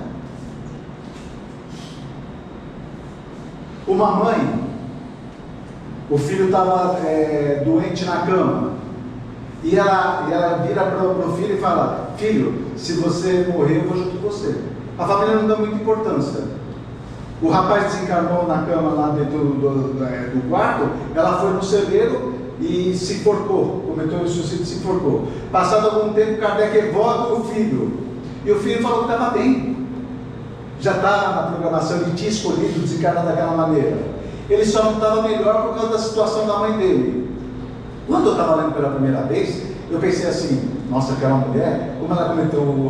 S2: Uma mãe, o filho estava doente na cama, e ela vira para o filho e fala, filho, se você morrer eu vou junto com você. A família não dá muita importância. O rapaz desencarnou na cama lá dentro do quarto, ela foi no celeiro e se enforcou, cometeu o suicídio e se enforcou. Passado algum tempo, Kardec evoca o filho, e o filho falou que estava bem, já estava na programação, ele tinha escolhido desencarnar daquela maneira. Ele só não estava melhor por causa da situação da mãe dele. Quando eu estava lendo pela primeira vez, eu pensei assim, nossa, aquela mulher, como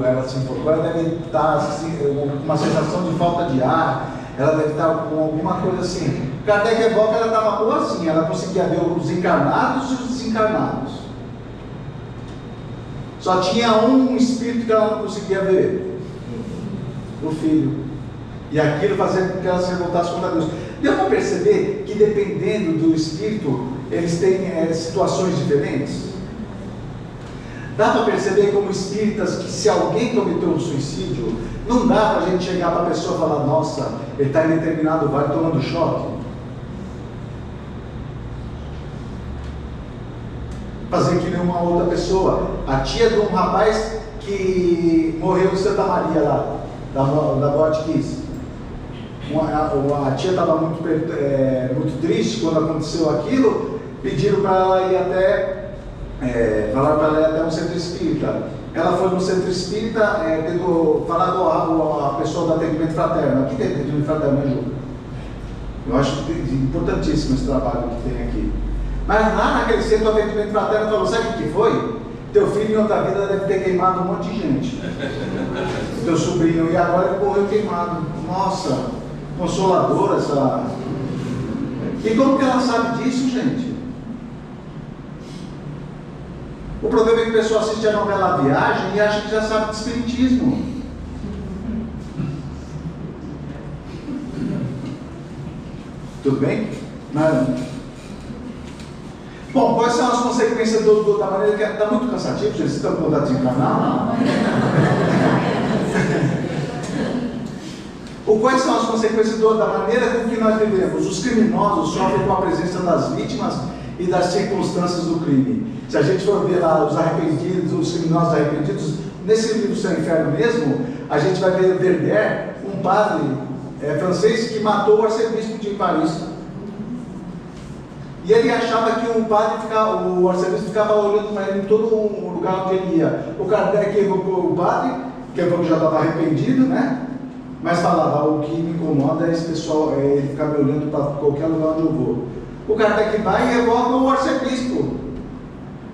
S2: ela se enforcou, ela deve estar assim, com uma sensação de falta de ar, ela deve estar com alguma coisa assim. Kardec evoca, ela estava boazinha, ela conseguia ver os encarnados e os desencarnados. Só tinha um espírito que ela não conseguia ver, o filho. E aquilo fazia com que ela se revoltasse contra Deus. Deu para perceber que dependendo do espírito, eles têm situações diferentes? Dá para perceber como espíritas que se alguém cometeu um suicídio, não dá para a gente chegar para a pessoa e falar, nossa, ele está em determinado vale tomando choque. Fazer que nem uma outra pessoa. A tia de um rapaz que morreu em Santa Maria lá, da Boate Kiss. A tia estava muito triste quando aconteceu aquilo, pediram para ela ir falaram para ela ir até um centro espírita. Ela foi no centro espírita, tentou falar com a pessoa do atendimento fraterno. Aqui tem atendimento fraterno, me ajuda. Eu acho importantíssimo esse trabalho que tem aqui. Mas lá naquele centro de atendimento fraterno falou, sabe o que foi? Teu filho em outra vida deve ter queimado um monte de gente. Teu sobrinho, e agora ele morreu queimado. Nossa, consoladora essa... E como que ela sabe disso, gente? O problema é que a pessoa assiste a novela Viagem e acha que já sabe de espiritismo. Tudo bem? Bom, quais são as consequências da maneira que está muito cansativo? Vocês estão com vontade de desencarnar? Quais são as consequências da maneira com que nós vivemos? Os criminosos sofrem com a presença das vítimas e das circunstâncias do crime. Se a gente for ver lá os arrependidos, os criminosos arrependidos, nesse livro Céu e Inferno mesmo, a gente vai ver Verdier, um padre francês que matou o arcebispo de Paris. E ele achava que o arcebispo ficava olhando para ele em todo o lugar onde ele ia. O Kardec evocou o padre, que já estava arrependido, né? Mas falava, o que me incomoda é esse pessoal, ele ficar me olhando para qualquer lugar onde eu vou. O Kardec vai e evoca o arcebispo.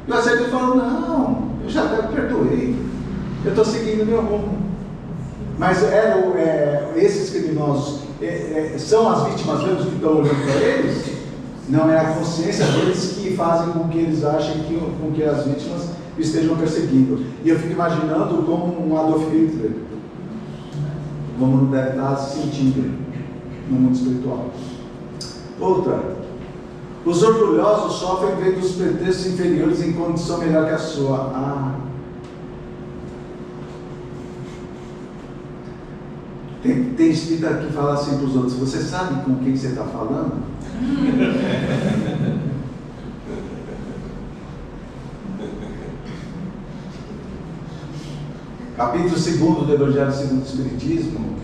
S2: E o arcebispo falou, não, eu já perdoei, eu estou seguindo meu rumo. Mas esses criminosos são as vítimas mesmo que estão olhando para eles? Não, é a consciência deles que fazem com que eles achem com que as vítimas estejam perseguindo. E eu fico imaginando como um Adolf Hitler, como não deve estar se sentindo no mundo espiritual. Outra, os orgulhosos sofrem vendo os pretextos inferiores em condição melhor que a sua. Tem espírita que fala assim para os outros, você sabe com quem você está falando? Capítulo 2 do Evangelho segundo o Espiritismo,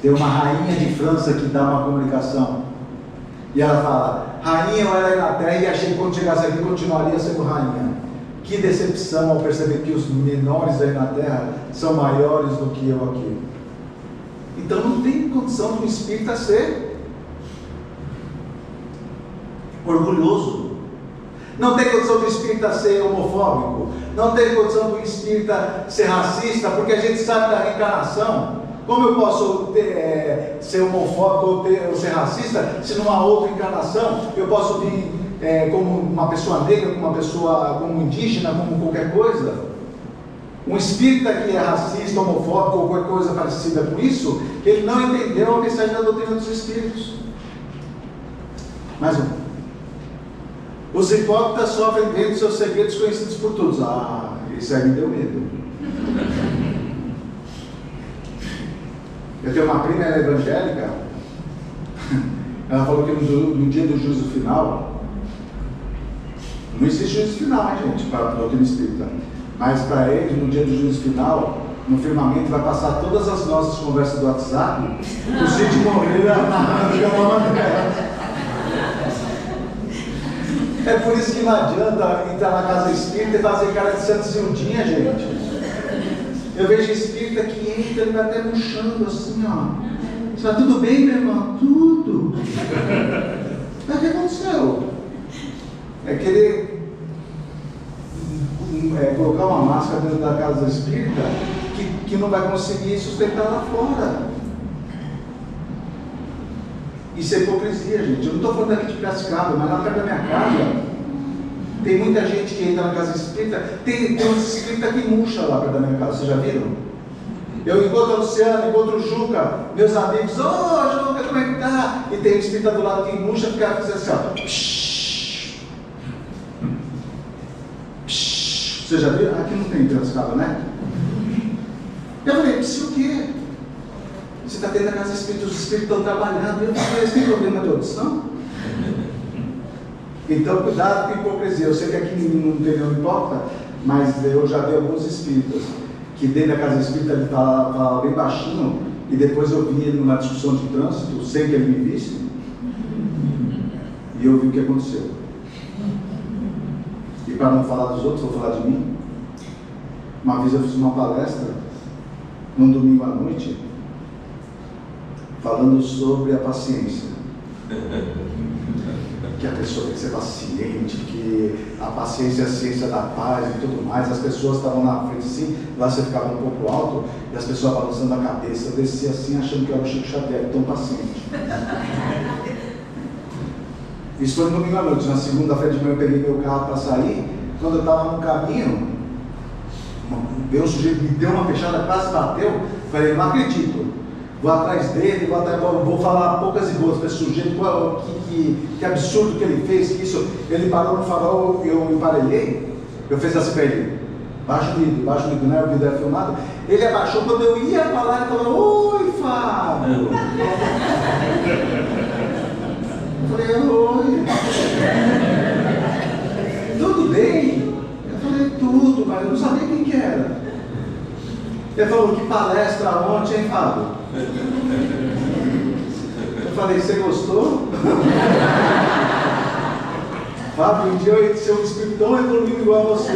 S2: tem uma rainha de França que dá uma comunicação, e ela fala, rainha, eu era na terra e achei que quando chegasse aqui continuaria sendo rainha. Que decepção ao perceber que os menores aí na terra são maiores do que eu aqui. Então não tem condição de um espírita ser orgulhoso, não tem condição do espírita ser homofóbico, não tem condição do espírita ser racista, porque a gente sabe da reencarnação. Como eu posso ser homofóbico ou ser racista se numa outra encarnação eu posso vir como uma pessoa negra, como uma pessoa, como indígena, como qualquer coisa? Um espírita que é racista, homofóbico ou qualquer coisa parecida com isso, ele não entendeu a mensagem da doutrina dos espíritos. Mais um. Os hipócritas sofrem vendo seus segredos conhecidos por todos. Isso aí me deu medo. Eu tenho uma prima, ela é evangélica. Ela falou que no dia do juízo final, não existe juízo final, gente, para a doutrina espírita. Mas para eles, no dia do juízo final, no firmamento vai passar todas as nossas conversas do WhatsApp. O Cid morreu na cama dela. É por isso que não adianta entrar na casa espírita e fazer cara de santo zildinha, gente. Eu vejo espírita que entra, ele vai até murchando assim, ó. Você fala, tudo bem, meu irmão? Tudo. Mas o que aconteceu? É querer colocar uma máscara dentro da casa espírita que não vai conseguir sustentar lá fora. Isso é hipocrisia, gente. Eu não estou falando aqui de Piracicaba, mas lá perto da minha casa tem muita gente que entra na casa espírita. Tem um espírita que murcha lá perto da minha casa, vocês já viram? Eu encontro a Luciana, encontro o Juca, meus amigos, Juca, como é que tá? E tem um espírita do lado que murcha, fica assim, ó. Psh, psh. Vocês já viram? Aqui não tem Piracicaba, né? Eu falei, psh, o quê? Você está dentro da casa espírita, os espíritos estão trabalhando. Eu falei, você tem problema de audição? Então, cuidado com a hipocrisia. Eu sei que aqui não tem nenhum hipócrita, mas eu já vi alguns espíritas que dentro da casa espírita ele falava bem baixinho, e depois eu vi ele numa discussão de trânsito, sem que ele me visse, e eu vi o que aconteceu. E para não falar dos outros, vou falar de mim. Uma vez eu fiz uma palestra, num domingo à noite, falando sobre a paciência. que a pessoa tem que ser paciente, que a paciência é a ciência da paz e tudo mais. As pessoas estavam na frente assim, lá você ficava um pouco alto, e as pessoas balançando a cabeça, eu descia assim, achando que era o Chico Xavier, tão paciente. Isso foi no domingo à noite. Na segunda-feira de manhã eu peguei meu carro para sair. Quando eu estava no caminho, veio um sujeito, me deu uma fechada, quase bateu. Falei, não acredito. Vou atrás dele, vou falar poucas e boas para esse sujeito, que absurdo que ele fez, que isso. Ele parou no farol, eu emparelhei, eu fiz assim para ele, baixo o vidro, né? O vidro é filmado. Ele abaixou, quando eu ia falar, ele falou, oi, Fábio. Eu falei, oi. Tudo bem? Eu falei, tudo, mas eu não sabia quem que era. Ele falou, que palestra ontem, hein, Fábio? Eu falei, você gostou? Fábio, um dia eu ia ser um espírito tão evoluído igual a você.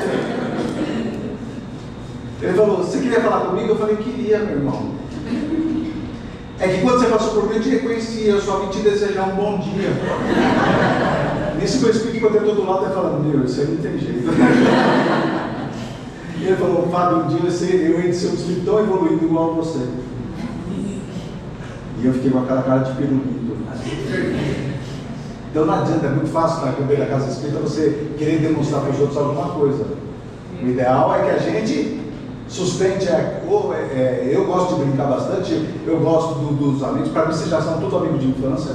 S2: Ele falou, você queria falar comigo? Eu falei, queria, meu irmão. É que quando você passou por mim, eu te reconhecia, eu só vim te desejar um bom dia. Nesse meu espírito protetor do lado, ele falando, meu, isso aí não tem jeito. E ele falou, Fábio, um dia eu ia ser um espírito tão evoluído igual a você. E eu fiquei com aquela cara de pirulito. Então não adianta, é muito fácil na campanha da casa espírita você querer demonstrar para os outros alguma coisa. O ideal é que a gente sustente. Eu gosto de brincar bastante, eu gosto dos amigos. Para mim, vocês já são todos amigos de infância.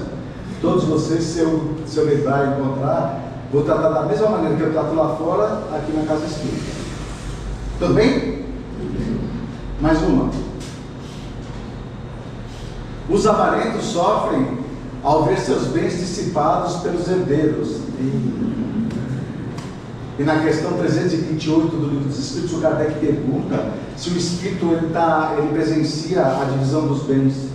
S2: Todos vocês, se eu lembrar e encontrar, vou tratar da mesma maneira que eu trato lá fora, aqui na casa espírita. Tudo bem? Mais uma. Os avarentos sofrem ao ver seus bens dissipados pelos herdeiros. E na questão 328 do Livro dos Espíritos, o Kardec pergunta se o espírito ele presencia a divisão dos bens.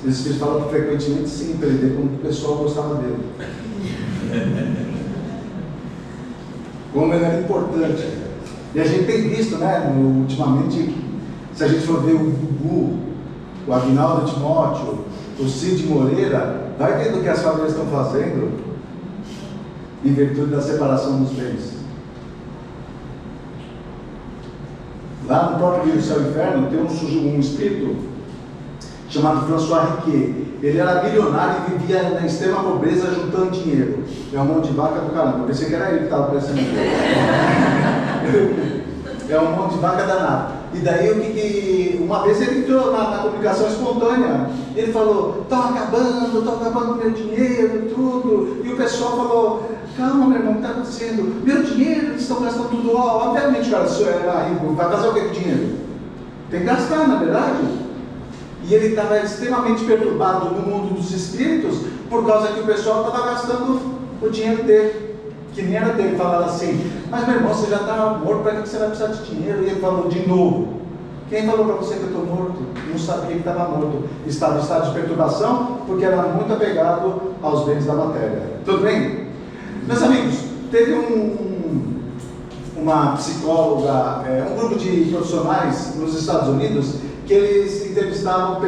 S2: Os espíritos falam que frequentemente sim, para ele ver como o pessoal gostava dele. Como ele era importante. E a gente tem visto, né, ultimamente, se a gente for ver o Gugu, o Aguinaldo Timóteo, o Cid Moreira, vai vendo o que as famílias estão fazendo em virtude da separação dos bens. Lá no próprio livro Céu e Inferno tem um espírito chamado François Riquet. Ele era milionário e vivia na extrema pobreza juntando dinheiro. É um monte de vaca do caramba. Eu pensei que era ele que estava aparecendo. É um monte de vaca danado. E daí uma vez ele entrou na comunicação espontânea. Ele falou, estão acabando meu dinheiro, tudo. E o pessoal falou, calma meu irmão, o que está acontecendo? Meu dinheiro, eles estão gastando tudo. Obviamente, cara, se eu era rico, vai fazer o que com o dinheiro? Tem que gastar, na verdade. E ele estava extremamente perturbado no mundo dos espíritos, por causa que o pessoal estava gastando o dinheiro dele, que nem era dele. Falava assim, mas meu irmão, você já está morto, para que você vai precisar de dinheiro? E ele falou de novo, quem falou para você que eu estou morto? Não sabia que estava morto. Estava em estado de perturbação, porque era muito apegado aos bens da matéria. Tudo bem? Meus amigos, teve uma psicóloga, um grupo de profissionais nos Estados Unidos, que eles entrevistavam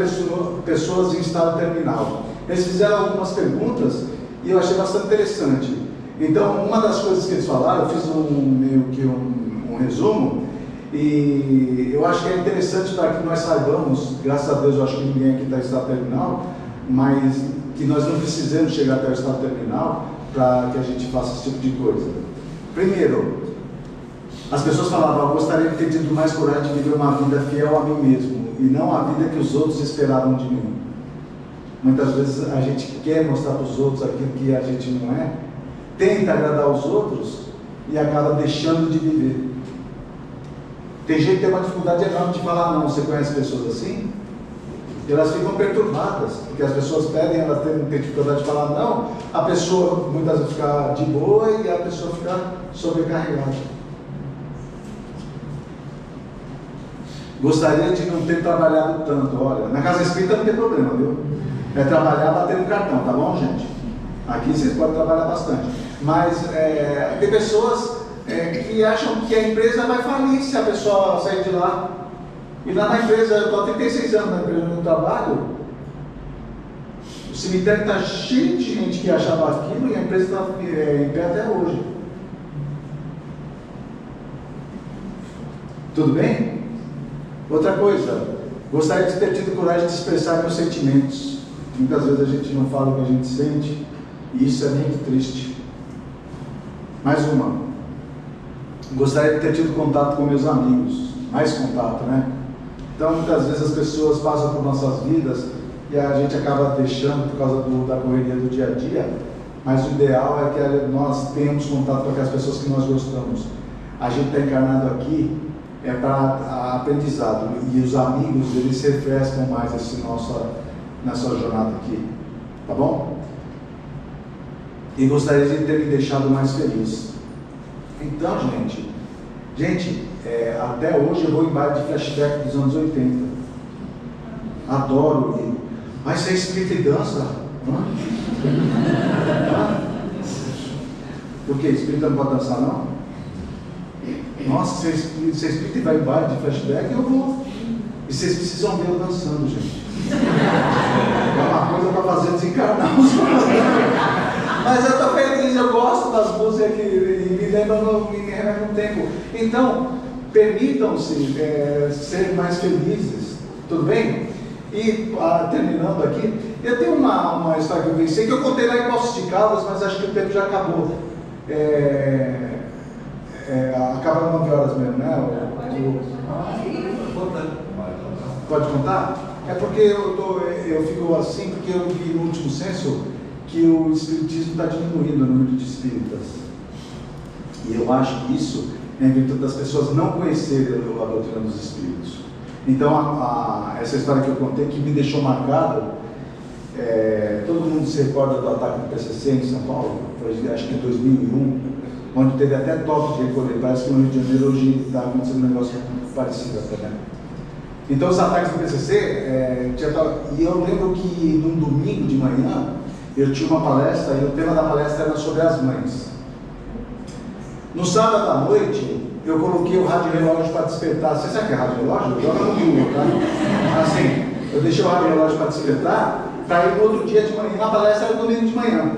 S2: pessoas em estado terminal. Eles fizeram algumas perguntas e eu achei bastante interessante. Então, uma das coisas que eles falaram, eu fiz meio que um resumo, e eu acho que é interessante para que nós saibamos, graças a Deus eu acho que ninguém aqui está em estado terminal, mas que nós não precisamos chegar até o estado terminal para que a gente faça esse tipo de coisa. Primeiro, as pessoas falavam, eu gostaria de ter tido mais coragem de viver uma vida fiel a mim mesmo, e não a vida que os outros esperavam de mim. Muitas vezes a gente quer mostrar para os outros aquilo que a gente não é, tenta agradar os outros e acaba deixando de viver. Tem gente que tem uma dificuldade enorme de falar não. Você conhece pessoas assim? E elas ficam perturbadas, porque as pessoas pedem, elas têm dificuldade de falar não, a pessoa muitas vezes fica de boa e a pessoa fica sobrecarregada. Gostaria de não ter trabalhado tanto. Olha, na casa espírita não tem problema, viu? É trabalhar batendo cartão, tá bom, gente? Aqui vocês podem trabalhar bastante. Mas tem pessoas que acham que a empresa vai falir se a pessoa sair de lá. E lá na empresa, eu estou há 36 anos na empresa onde eu trabalho, O cemitério está cheio de gente que achava aquilo e a empresa está em pé até hoje. Tudo bem? Outra coisa, gostaria de ter tido coragem de expressar meus sentimentos. Muitas vezes a gente não fala o que a gente sente e isso é muito triste. Mais uma. Gostaria de ter tido contato com meus amigos. Mais contato, né? Então, muitas vezes as pessoas passam por nossas vidas e a gente acaba deixando por causa da correria do dia a dia, mas o ideal é que nós tenhamos contato com aquelas pessoas que nós gostamos. A gente está encarnado aqui para aprendizado e os amigos, eles se refrescam mais nessa jornada aqui, tá bom? E gostaria de ter me deixado mais feliz. Então, gente, até hoje eu vou em baile de flashback dos anos 80. Adoro ir. Mas você é espírita e dança? Por que? Espírita não pode dançar, não? Nossa, você é espírita e vai em baile de flashback? Eu vou. E vocês precisam ver eu dançando, gente. É uma coisa para fazer desencarnar os mas eu estou feliz, eu gosto das músicas que me lembram, me remetem no tempo. Então, permitam-se ser mais felizes, tudo bem? E terminando aqui, eu tenho uma história que eu pensei, que eu contei lá em Poços de Caldas, mas acho que o tempo já acabou. Acaba 9 horas mesmo, né? Pode contar? É porque eu fico assim, porque eu vi no último censo que o espiritismo está diminuindo o número de espíritas. E eu acho que isso é em virtude das pessoas não conhecerem a doutrina dos espíritos. Então, essa história que eu contei, que me deixou marcado, todo mundo se recorda do ataque do PCC em São Paulo, foi, acho que em 2001, onde teve até toque de recolher. Parece que no Rio de Janeiro hoje está acontecendo um negócio parecido até, né? Então, os ataques do PCC, e eu lembro que num domingo de manhã, eu tinha uma palestra, e o tema da palestra era sobre as mães. No sábado à noite, eu coloquei o rádio relógio para despertar. Você sabe o que é rádio relógio? Joga no Google, tá? Assim, eu deixei o rádio relógio para despertar, para ir no outro dia de manhã. A palestra era no domingo de manhã.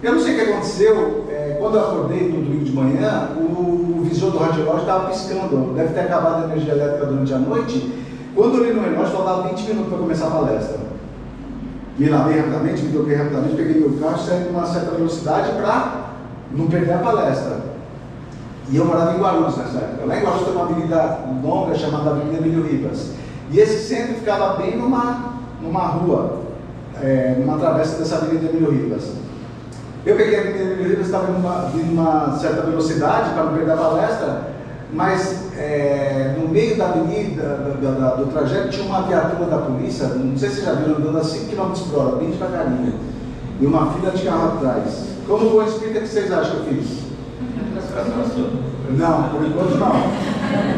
S2: Eu não sei o que aconteceu, quando eu acordei no domingo de manhã, o visor do rádio relógio estava piscando. Deve ter acabado a energia elétrica durante a noite. Quando eu olhei no relógio, faltava 20 minutos para começar a palestra. Me lavei rapidamente, me toquei rapidamente, peguei meu carro, saí com uma certa velocidade para não perder a palestra. E eu morava em Guarulhos nessa época. Lá em Guarulhos tem uma avenida longa chamada Avenida Emílio Ribas. E esse centro ficava bem numa rua, numa travessa dessa Avenida Emílio Ribas. Eu peguei a Avenida Emílio Ribas, estava vindo uma certa velocidade para não perder a palestra, mas no meio da avenida, do trajeto, tinha uma viatura da polícia, não sei se vocês já viram, andando a 5 km por hora, bem devagarinho, e uma fila de carro atrás. Como bom espírita, o que vocês acham que eu fiz? Não, por enquanto não.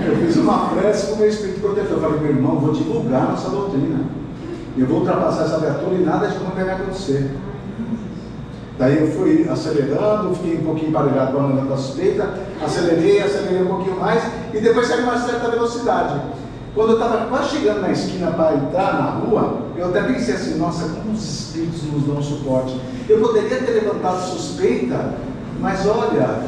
S2: Eu fiz uma prece com o meu espírito protetor. Eu falei, meu irmão, vou divulgar nossa doutrina. Eu vou ultrapassar essa viatura e nada de como vai acontecer. Daí eu fui acelerando, fiquei um pouquinho emparelhado para não andar suspeita, acelerei um pouquinho mais e depois saí uma certa velocidade. Quando eu estava quase chegando na esquina para entrar na rua, eu até pensei assim, nossa, como os espíritos nos dão suporte. Eu poderia ter levantado suspeita, mas olha,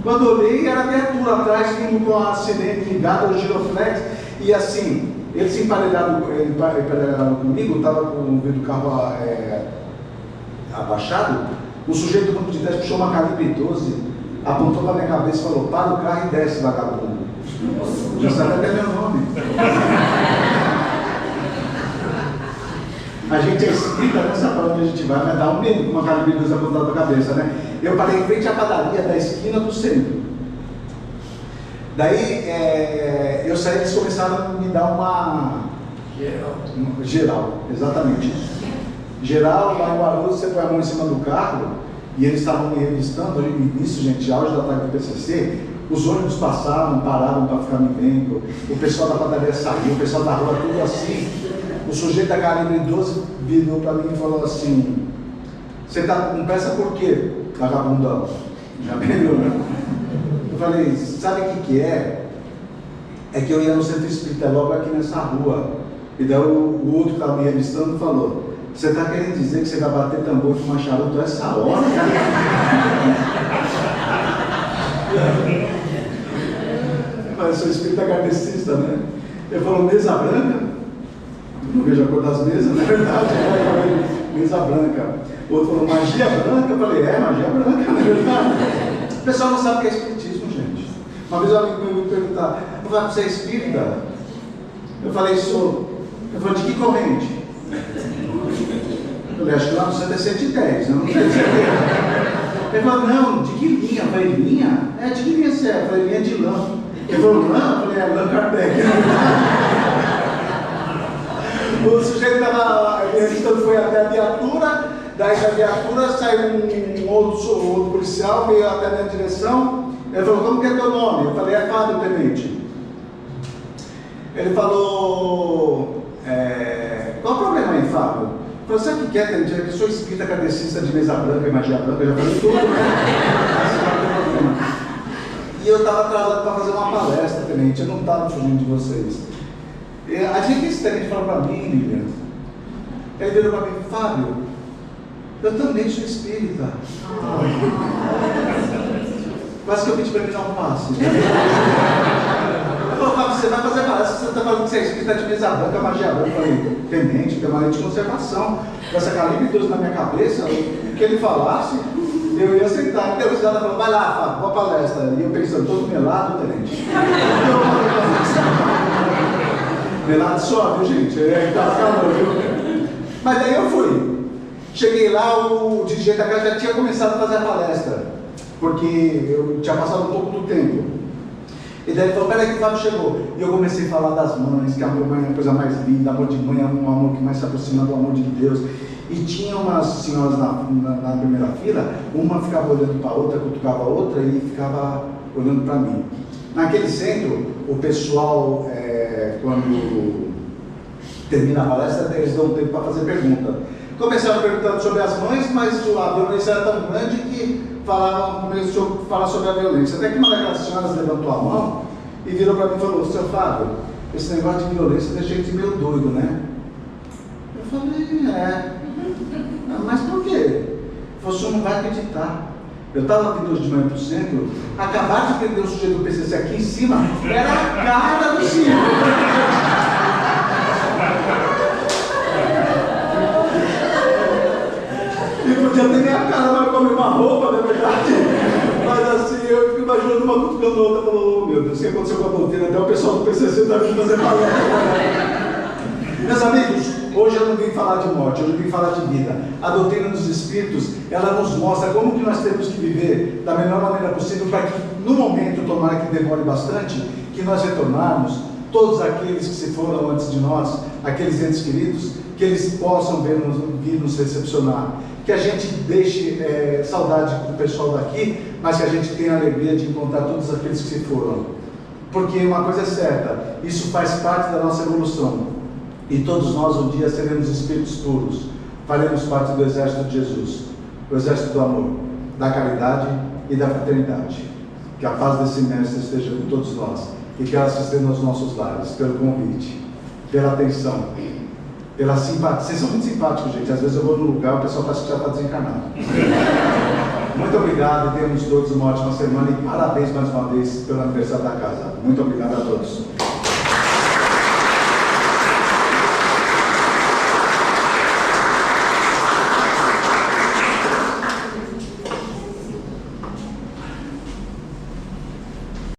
S2: quando eu olhei era a viatura atrás, vindo com a sirene ligada, o giroflex, e assim, eles se emparelharam comigo, estava com o vidro do carro abaixado, o sujeito do grupo de 10 puxou uma calibre 12, apontou para minha cabeça e falou, para o carro e desce, vagabundo. Já sabe até meu nome. A gente é espírita, não sabe para onde a gente vai, mas dá um medo com uma calibre 12 apontada para a cabeça, né? Eu parei em frente à padaria da esquina do centro. Daí, eu saí e eles começaram a me dar uma... Geral, exatamente. Geral, lá em Guarulhos, você põe a mão em cima do carro, e eles estavam me revistando, e nisso, gente, auge do ataque do PCC, os ônibus passavam, paravam para ficar me vendo, o pessoal da padaria saiu, o pessoal da rua, tudo assim. O sujeito da calibre 12 virou para mim e falou assim, você está com pressa por quê, vagabundão? Já melhorou, né? Eu falei, sabe o que é? É que eu ia no centro espírita logo aqui nessa rua. E daí o outro que estava me revistando falou: você está querendo dizer que você vai bater tambor com uma charuto essa hora? Mas eu sou espírita kardecista, né? Ele falou: mesa branca? Não vejo a cor das mesas, na verdade, mesa branca. O outro falou: magia branca? Eu falei: magia branca, na verdade. O pessoal não sabe o que é espiritismo, gente. Uma vez um amigo meu me perguntar: você é espírita? Eu falei: sou. Ele falou: de que corrente? Eu falei: acho que lá no centro é 110, eu não tenho certeza. Ele falou: não, de que linha? Eu falei: linha? De que linha você é? Eu falei: linha de lã. Ele falou: lã? Eu falei: Allan Kardec. O sujeito estava revistando, foi até a viatura, daí da viatura saiu um outro policial, veio até a minha direção. Ele falou: como que é teu nome? Eu falei: é Fábio, tenente. Ele falou: qual o problema aí, Fábio? Eu falei: sabe o que é, tenente? Eu sou espírita kardecista de mesa branca e magia branca, eu já falei tudo, né? E eu estava atrasado para fazer uma palestra, tenente, eu não estava fugindo de vocês. Adivinha que esse tenente falou para mim, Lilian? Ele virou para mim: Fábio, eu também sou espírita. Quase que eu pedi para ele dar um passe. Eu falei: Fábio, você vai fazer palestra, você está falando que você é espírita de mesa branca, magia branca. Eu falei: tenente, tem uma lei de conservação. Com essa calibre 12 na minha cabeça, o que ele falasse, eu ia aceitar. Então, ela falou: vai lá, Fábio, boa palestra. E eu pensando: todo melado, tenente. Melado só, viu, gente? Tá calor, viu? Mas daí eu fui. Cheguei lá, o dirigente da casa já tinha começado a fazer a palestra, porque eu tinha passado um pouco do tempo. E daí ele falou: peraí que o Fábio chegou. E eu comecei a falar das mães, que a mãe é a coisa mais linda, amor de mãe é um amor que mais se aproxima do amor de Deus. E tinha umas senhoras na primeira fila, uma ficava olhando para a outra, cutucava a outra e ficava olhando para mim. Naquele centro, o pessoal, quando termina a palestra, eles dão tempo para fazer pergunta. Começaram perguntando sobre as mães, mas a violência era tão grande que começou a falar sobre a violência. Até que uma daquelas senhoras levantou a mão e virou para mim e falou: seu Fábio, esse negócio de violência deixa a gente meio doido, né? Eu falei: mas por quê? Ele falou: o senhor não vai acreditar. Eu estava vindo hoje de manhã para o centro, acabaram de prender o sujeito do PCC aqui em cima, era a cara do senhor. E podia ter minha cara, mas comer uma roupa, na verdade. Mas assim, eu fico imaginando uma cutucando a outra, falou: oh, meu Deus, o que aconteceu com a doutrina? Até o pessoal do PCC está vindo fazer palestra. Meus amigos, hoje eu não vim falar de morte, hoje eu vim falar de vida. A doutrina dos Espíritos, ela nos mostra como que nós temos que viver da melhor maneira possível, para que no momento, tomara que demore bastante, que nós retornarmos, todos aqueles que se foram antes de nós, aqueles entes queridos, que eles possam vir nos recepcionar. Que a gente deixe saudade do pessoal daqui, mas que a gente tenha a alegria de encontrar todos aqueles que se foram. Porque uma coisa é certa, isso faz parte da nossa evolução. E todos nós um dia seremos espíritos puros, faremos parte do exército de Jesus, o exército do amor, da caridade e da fraternidade. Que a paz desse mestre esteja com todos nós e que ela se estenda aos nossos lares, pelo convite, pela atenção, pela simpatia. Vocês são muito simpáticos, gente. Às vezes eu vou num lugar, o pessoal parece que já está desencarnado. Muito obrigado e tenhamos todos uma ótima semana e parabéns mais uma vez pelo aniversário da casa. Muito obrigado a todos.